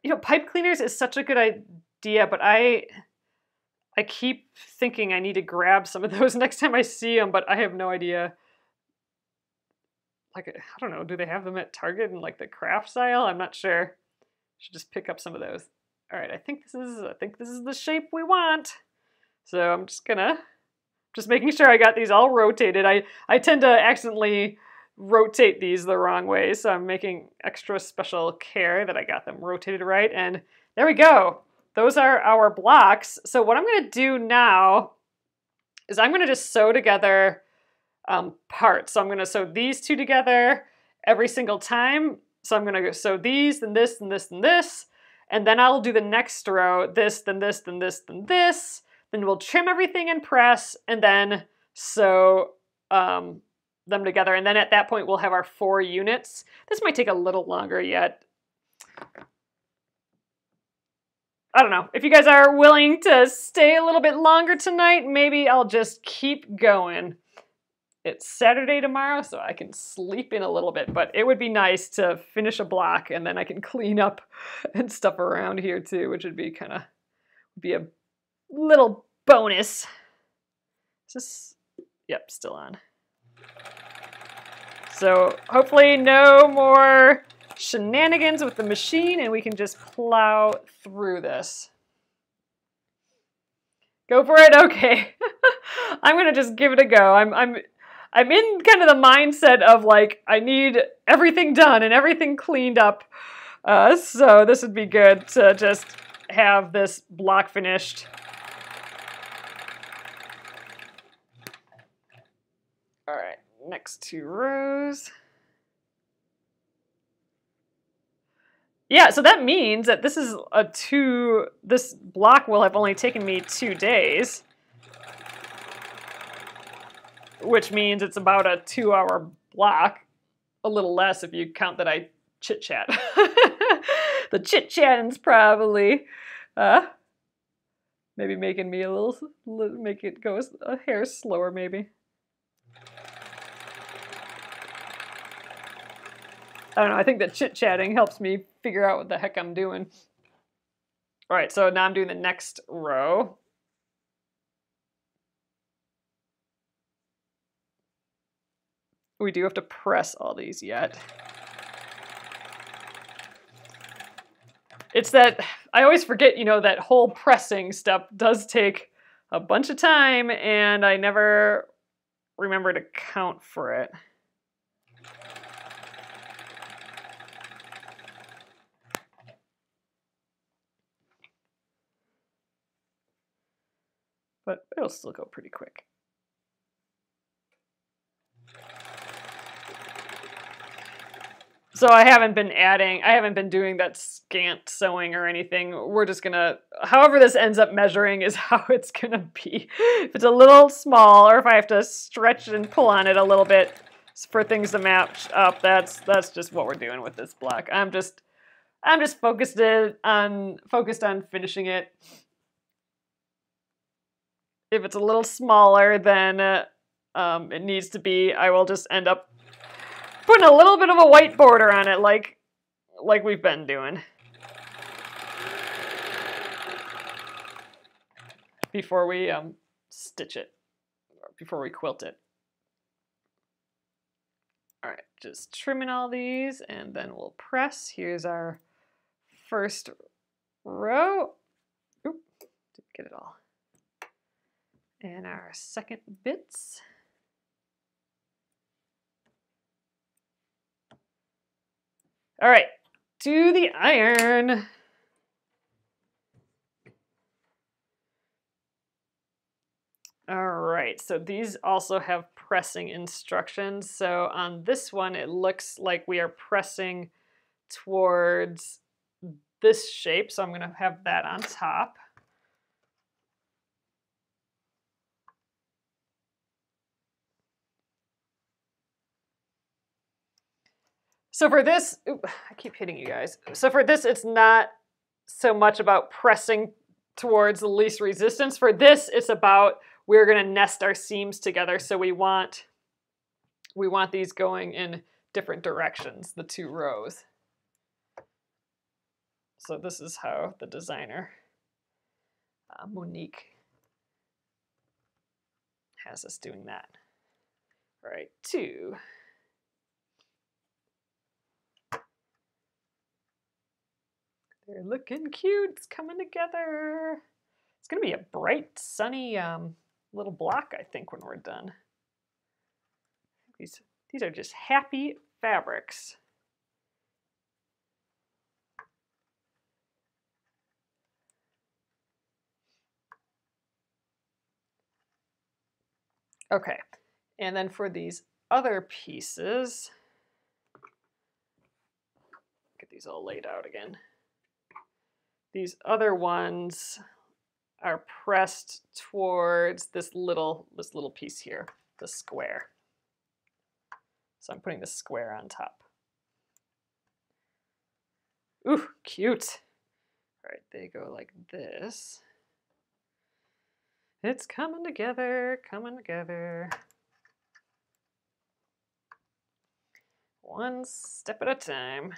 You know, pipe cleaners is such a good idea, but I keep thinking I need to grab some of those next time I see them, but I have no idea. Like, I don't know, do they have them at Target in like the craft aisle? I'm not sure. Should just pick up some of those. All right, I think this is the shape we want. So I'm just making sure I got these all rotated. I tend to accidentally rotate these the wrong way, so I'm making extra special care that I got them rotated right. And there we go. Those are our blocks. So what I'm going to do now is I'm going to just sew together parts. So I'm going to sew these 2 together every single time. So I'm going to sew these, then this, and this, and this. And then I'll do the next row, this, then this, then this, then this. Then we'll trim everything and press, and then sew them together. And then at that point, we'll have our 4 units. This might take a little longer yet. I don't know. If you guys are willing to stay a little bit longer tonight, maybe I'll just keep going. It's Saturday tomorrow, so I can sleep in a little bit, but it would be nice to finish a block and then I can clean up and stuff around here too, which would be be a little bonus. Is this, yep, still on. So hopefully no more shenanigans with the machine and we can just plow through this. Go for it? Okay. I'm gonna just give it a go. I'm in kind of the mindset of like, I need everything done and everything cleaned up. So this would be good to just have this block finished. All right, next 2 rows. Yeah, so that means that this is this block will have only taken me 2 days. Which means it's about a 2-hour block. A little less if you count that I chit-chat. The chit-chatting's probably maybe making me make it go a hair slower maybe. I don't know, I think that chit-chatting helps me figure out what the heck I'm doing. All right, so now I'm doing the next row. We do have to press all these yet. It's that, I always forget, you know, that whole pressing step does take a bunch of time and I never remember to count for it. But it'll still go pretty quick. So I haven't been doing that scant sewing or anything. We're just gonna, however this ends up measuring is how it's gonna be. If it's a little small or if I have to stretch and pull on it a little bit for things to match up, that's just what we're doing with this block. I'm just focused on finishing it. If it's a little smaller than it needs to be, I will just end up putting a little bit of a white border on it like we've been doing. Before we stitch it, or before we quilt it. All right, just trimming all these and then we'll press. Here's our first row. Oop, didn't get it all. And our second bits. All right, to the iron. All right, so these also have pressing instructions. So on this one, it looks like we are pressing towards this shape. So I'm gonna have that on top. So for this, I keep hitting you guys. So for this, it's not so much about pressing towards the least resistance. For this, it's about we're gonna nest our seams together. So we want we want these going in different directions, the 2 rows. So this is how the designer, Monique, has us doing that. All right, 2. They're looking cute. It's coming together. It's going to be a bright, sunny little block, I think, when we're done. These are just happy fabrics. Okay, and then for these other pieces, get these all laid out again. These other ones are pressed towards this little piece here, the square. So I'm putting the square on top. Ooh, cute. All right, they go like this. It's coming together, coming together. One step at a time.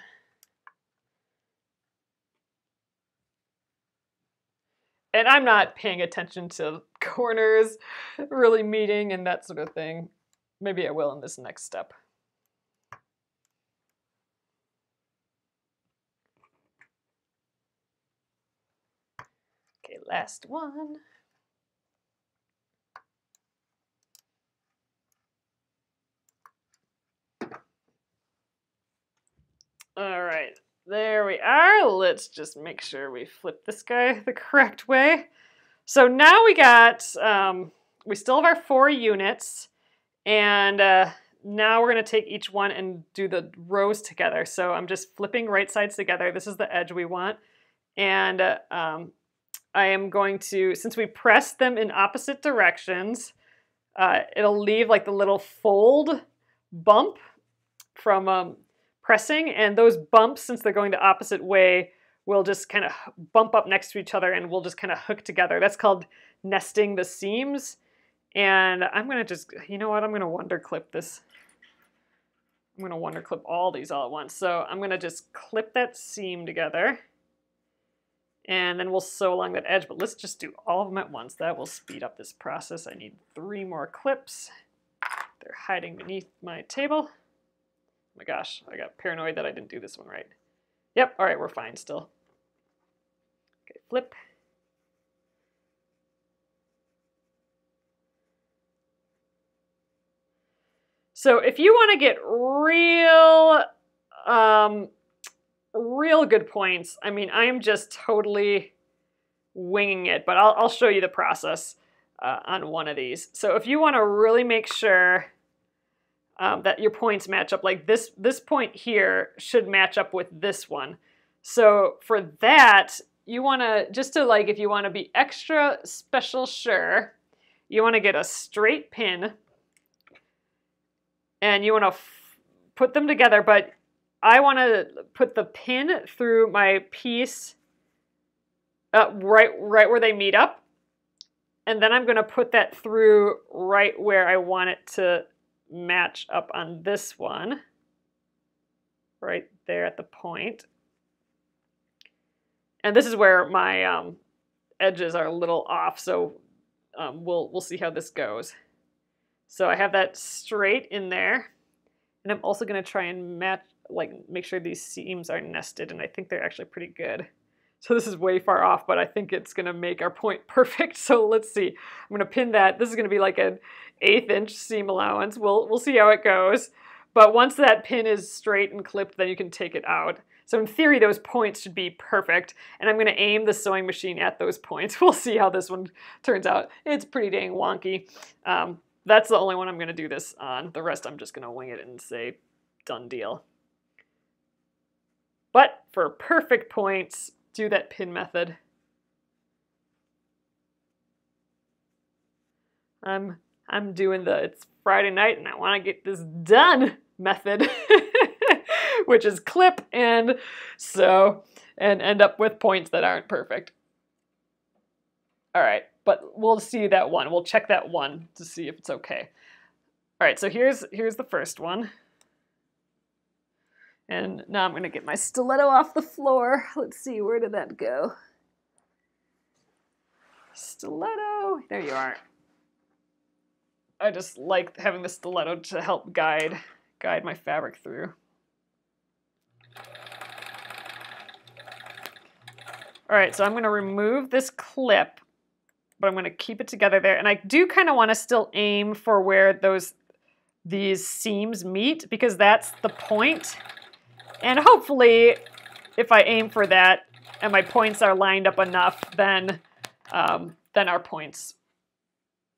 And I'm not paying attention to corners really meeting and that sort of thing. Maybe I will in this next step. Okay, last one. All right, there we are. Let's just make sure we flip this guy the correct way. So now we got, we still have our 4 units, and now we're going to take each one and do the rows together. So I'm just flipping right sides together. This is the edge we want. And I am going to, since we press them in opposite directions, it'll leave like the little fold bump from pressing, and those bumps, since they're going the opposite way, will just kind of bump up next to each other and we'll just kind of hook together. That's called nesting the seams. And I'm going to just, you know what, I'm going to wonder clip this. I'm going to wonder clip all these all at once. So I'm going to just clip that seam together. And then we'll sew along that edge, but let's just do all of them at once. That will speed up this process. I need 3 more clips. They're hiding beneath my table. Oh my gosh, I got paranoid that I didn't do this one right. Yep, all right, we're fine still. Okay, flip. So if you want to get real good points, I mean, I'm just totally winging it, but I'll show you the process on one of these. So if you want to really make sure that your points match up, like this point here should match up with this one. So for that, you want to, just to like, if you want to be extra special sure, you want to get a straight pin and you want to put them together, but I want to put the pin through my piece right where they meet up. And then I'm going to put that through right where I want it to match up on this one, right there at the point. And this is where my edges are a little off, so we'll see how this goes. So I have that straight in there, and I'm also going to try and match, like, make sure these seams are nested, and I think they're actually pretty good. So this is way far off, but I think it's going to make our point perfect. So let's see. I'm going to pin that. This is going to be like an 1/8 inch seam allowance. We'll see how it goes. But once that pin is straight and clipped, then you can take it out. So in theory, those points should be perfect. And I'm going to aim the sewing machine at those points. We'll see how this one turns out. It's pretty dang wonky. That's the only one I'm going to do this on. The rest I'm just going to wing it and say, done deal. But for perfect points, do that pin method. I'm doing the it's Friday night and I want to get this done method, which is clip and sew and end up with points that aren't perfect. All right, but we'll see that one. We'll check that one to see if it's okay. All right, so here's the first one. And now I'm gonna get my stiletto off the floor. Let's see, where did that go? Stiletto, there you are. I just like having the stiletto to help guide my fabric through. All right, so I'm gonna remove this clip, but I'm gonna keep it together there. And I do kind of wanna still aim for where these seams meet, because that's the point. And hopefully, if I aim for that and my points are lined up enough, then our points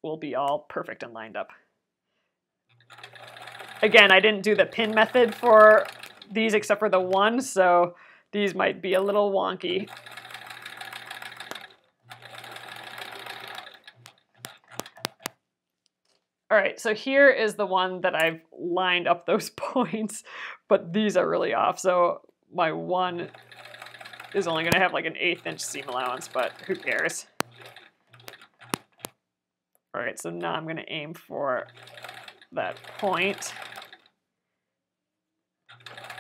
will be all perfect and lined up. Again, I didn't do the pin method for these except for the one, so these might be a little wonky. All right, so here is the one that I've lined up those points, but these are really off. So my one is only gonna have like an 1/8 inch seam allowance, but who cares? All right, so now I'm gonna aim for that point.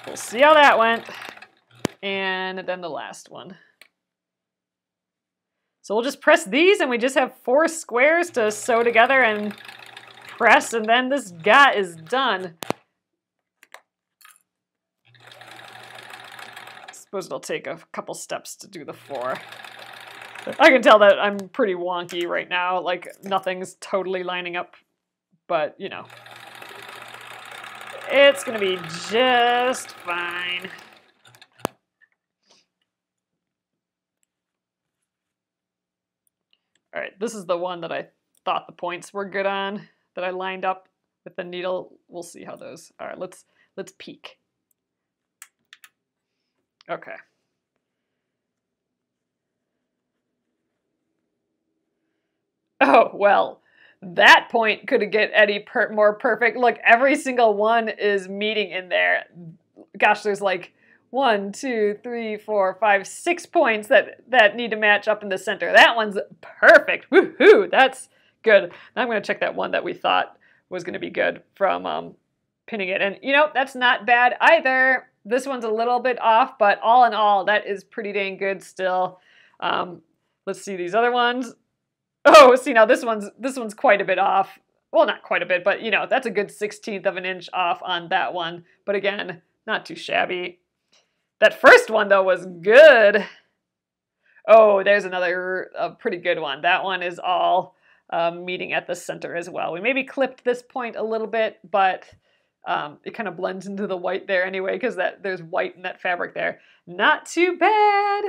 We'll see how that went. And then the last one. So we'll just press these and we just have 4 squares to sew together and press, and then this guy is done. I suppose it'll take a couple steps to do the 4. I can tell that I'm pretty wonky right now, like nothing's totally lining up, but you know, it's gonna be just fine. All right, this is the one that I thought the points were good on, that I lined up with the needle. We'll see how those. All right, let's peek. Okay. Oh, well, that point couldn't get any more perfect. Look, every single one is meeting in there. Gosh, there's like 1, 2, 3, 4, 5, 6 points that need to match up in the center. That one's perfect. Woohoo! That's good. Now I'm going to check that one that we thought was going to be good from pinning it. And, you know, that's not bad either. This one's a little bit off, but all in all, that is pretty dang good still. Let's see these other ones. Oh, see, now this one's quite a bit off. Well, not quite a bit, but, you know, that's a good 1/16 of an inch off on that one. But again, not too shabby. That first one, though, was good. Oh, there's another pretty good one. That one is all meeting at the center as well. We maybe clipped this point a little bit, but it kind of blends into the white there anyway, because there's white in that fabric there. Not too bad.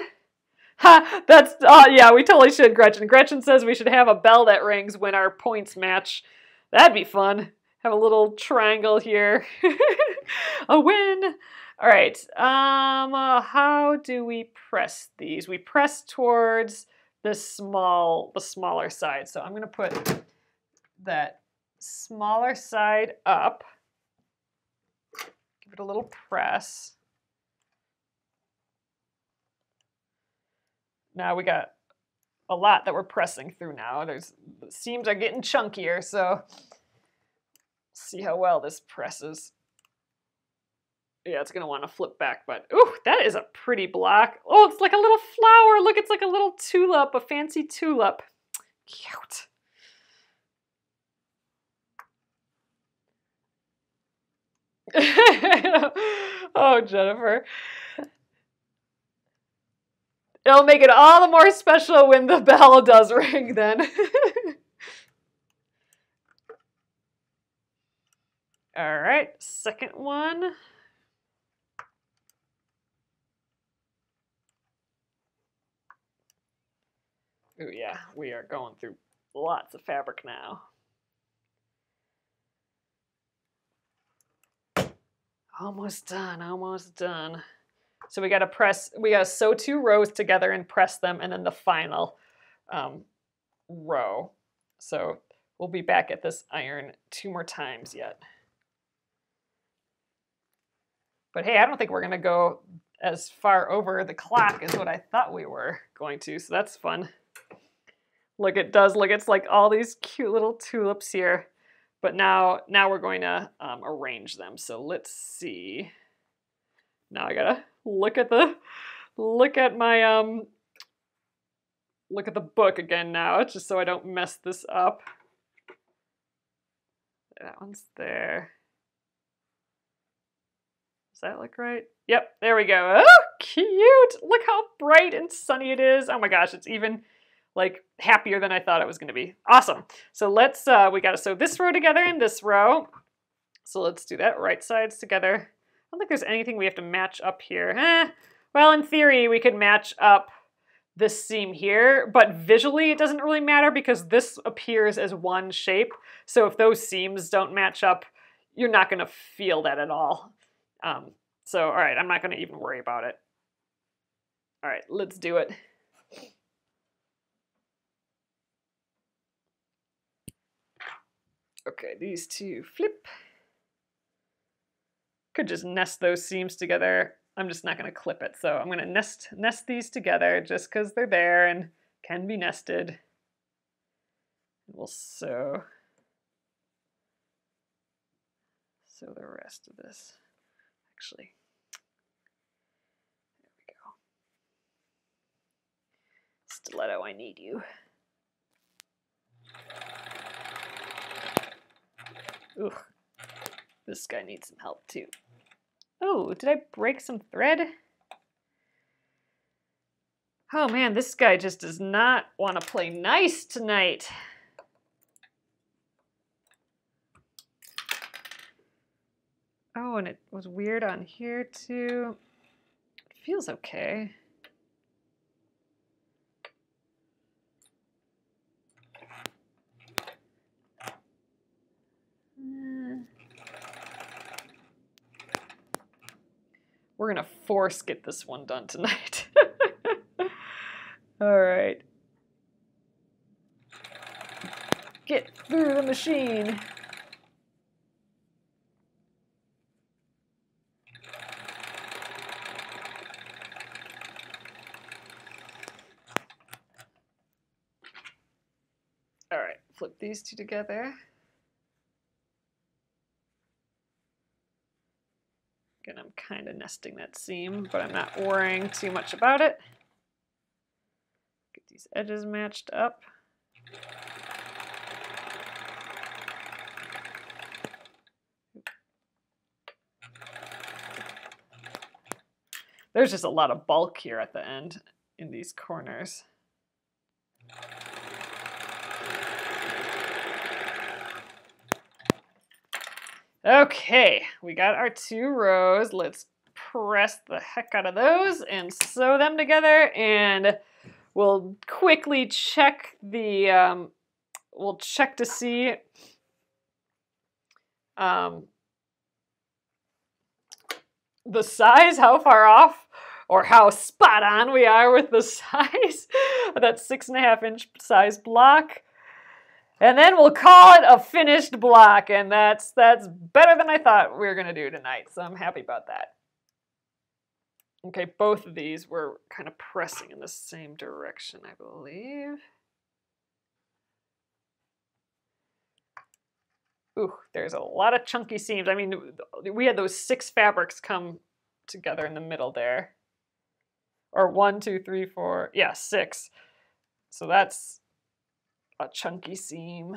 Ha! That's, yeah, we totally should, Gretchen. Gretchen says we should have a bell that rings when our points match. That'd be fun. Have a little triangle here. A win! All right, how do we press these? We press towards the smaller side. So I'm gonna put that smaller side up. Give it a little press. Now we got a lot that we're pressing through now. The seams are getting chunkier, so see how well this presses. Yeah, it's gonna want to flip back, but ooh, that is a pretty block. Oh, it's like a little flower. Look, it's like a little tulip, a fancy tulip. Cute. Oh, Jennifer. It'll make it all the more special when the bell does ring then. All right, second one. Oh yeah, we are going through lots of fabric now. Almost done, almost done. So we gotta sew 2 rows together and press them, and then the final row. So we'll be back at this iron 2 more times yet. But hey, I don't think we're gonna go as far over the clock as what I thought we were going to, so that's fun. Look, it does, look, it's like all these cute little tulips here. But now we're going to arrange them. So let's see. Now I gotta look at my look at the book again now, just so I don't mess this up. That one's there. Does that look right? Yep, there we go. Oh, cute! Look how bright and sunny it is. Oh my gosh, it's even like happier than I thought it was going to be. Awesome. So let's, we got to sew this row together and this row. So let's do that, right sides together. I don't think there's anything we have to match up here. Well, in theory, we could match up this seam here, but visually it doesn't really matter because this appears as one shape. So if those seams don't match up, you're not going to feel that at all. So, all right, I'm not going to even worry about it. All right, let's do it. Okay, these two flip. Could just nest those seams together. I'm just not going to clip it, so I'm going to nest these together just because they're there and can be nested. We'll sew the rest of this. Actually, there we go. Stiletto, I need you. Ooh, this guy needs some help too. Oh, did I break some thread? Oh man, this guy just does not want to play nice tonight. Oh, and it was weird on here too. It feels okay. We're gonna force get this one done tonight. All right. Get through the machine. All right, flip these two together. Again, I'm kind of nesting that seam, but I'm not worrying too much about it. Get these edges matched up. There's just a lot of bulk here at the end in these corners. Okay, we got our two rows. Let's press the heck out of those and sew them together, and we'll quickly check the, we'll check to see the size, how far off or how spot on we are with the size of that 6.5 inch size block. And then we'll call it a finished block, and that's better than I thought we were going to do tonight, so I'm happy about that. Okay, both of these were kind of pressing in the same direction, I believe. Ooh, there's a lot of chunky seams. I mean, we had those 6 fabrics come together in the middle there. Or 1, 2, 3, 4, yeah, 6. So that's a chunky seam.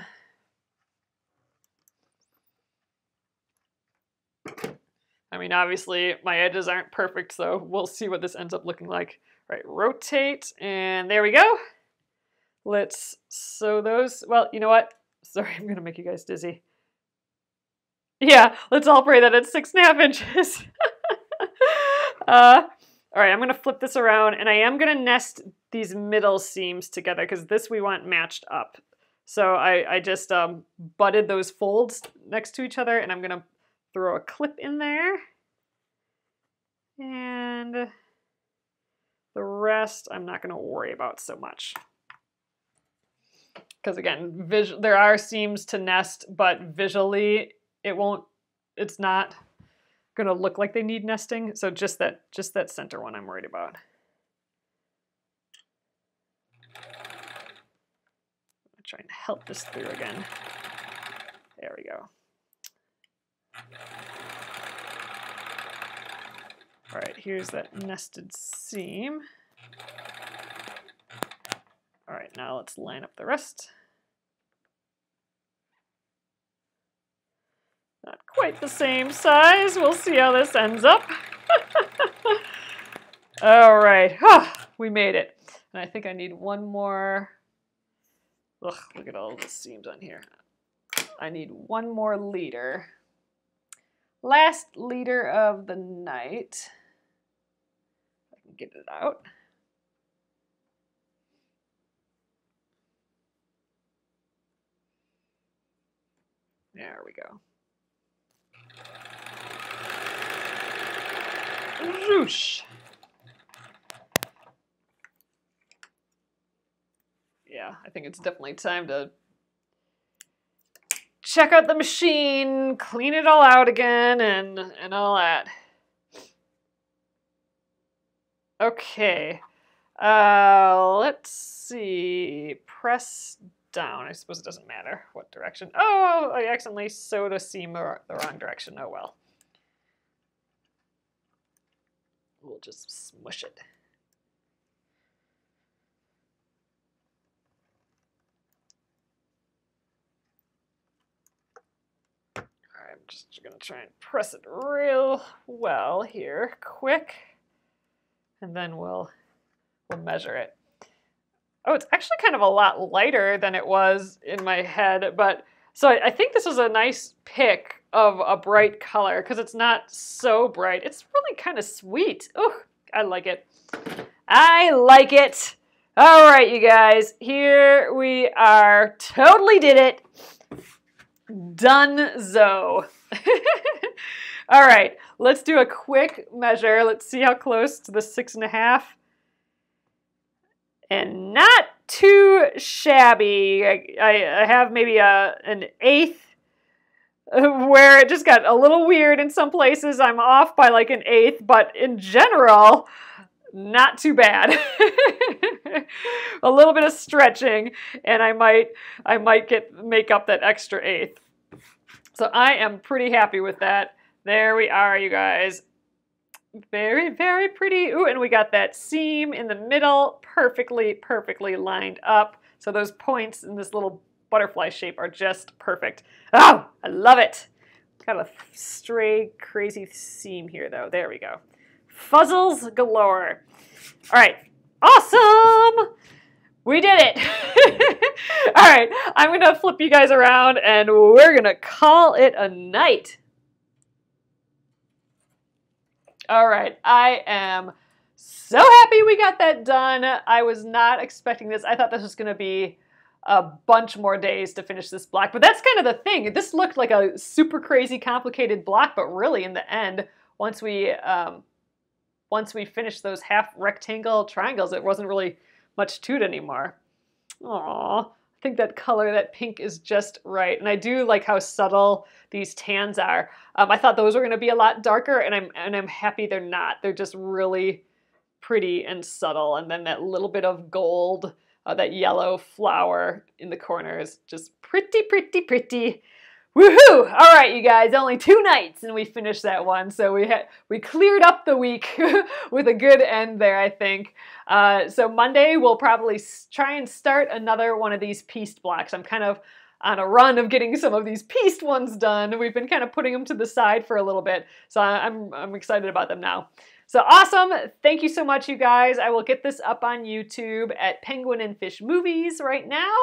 I mean, obviously my edges aren't perfect, so we'll see what this ends up looking like. All right, rotate, and there we go. Let's sew those. Well, you know what? Sorry, I'm gonna make you guys dizzy. Yeah, let's all pray that it's 6.5 inches. All right, I'm gonna flip this around, and I am gonna nest these middle seams together because this we want matched up. So I just butted those folds next to each other, and I'm gonna throw a clip in there. And the rest I'm not gonna worry about so much. Because again, there are seams to nest, but visually it's not gonna look like they need nesting. So just that center one I'm worried about. Try and help this through again. There we go. All right, here's that nested seam. All right, now let's line up the rest. Not quite the same size. We'll see how this ends up. All right, we made it. And I think I need one more. Ugh, look at all the seams on here. I need one more leader. Last leader of the night. I can get it out. There we go. Whoosh. Yeah, I think it's definitely time to check out the machine, clean it all out again, and all that. Okay, let's see. Press down. I suppose it doesn't matter what direction. Oh, I accidentally sewed a seam the wrong direction. Oh well. We'll just smush it. I'm just going to try and press it real well here, quick, and then we'll measure it. Oh, it's actually kind of a lot lighter than it was in my head, but so I think this is a nice pick of a bright color because it's not so bright. It's really kind of sweet. Oh, I like it. I like it. All right, you guys, here we are. Totally did it. Done-zo. All right, let's do a quick measure. Let's see how close to the 6.5. And not too shabby. I have maybe an 1/8 where it just got a little weird in some places. I'm off by like an 1/8, but in general, not too bad. A little bit of stretching, and I might make up that extra 1/8. So I am pretty happy with that. There we are, you guys. Very, very pretty. Ooh, and we got that seam in the middle, perfectly lined up. So those points in this little butterfly shape are just perfect. Oh, I love it. Got a stray, crazy seam here, though. There we go. Fuzzles galore. All right, awesome. We did it. All right, I'm going to flip you guys around, and we're going to call it a night. All right, I am so happy we got that done. I was not expecting this. I thought this was going to be a bunch more days to finish this block, but that's kind of the thing. This looked like a super crazy complicated block, but really in the end, once we finished those half rectangle triangles, it wasn't really much to it anymore. Aww, I think that color, that pink, is just right. And I do like how subtle these tans are. I thought those were going to be a lot darker, and I'm happy they're not. They're just really pretty and subtle. And then that little bit of gold, that yellow flower in the corners, just pretty, pretty, pretty. Woohoo! All right, you guys, only 2 nights and we finished that one. So we cleared up the week with a good end there, I think. So Monday we'll probably try and start another one of these pieced blocks. I'm kind of on a run of getting some of these pieced ones done. We've been kind of putting them to the side for a little bit, so I'm excited about them now. So awesome. Thank you so much, you guys. I will get this up on YouTube at Penguin and Fish Movies right now.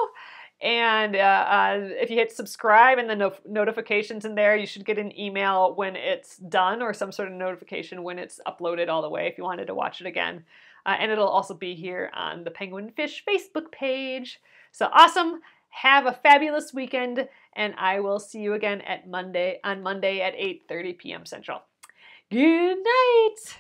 And if you hit subscribe and the notifications in there, you should get an email when it's done, or some sort of notification when it's uploaded all the way if you wanted to watch it again. And it'll also be here on the Penguin Fish Facebook page. So awesome. Have a fabulous weekend, and I will see you again on Monday at 8:30 p.m. Central. Good night.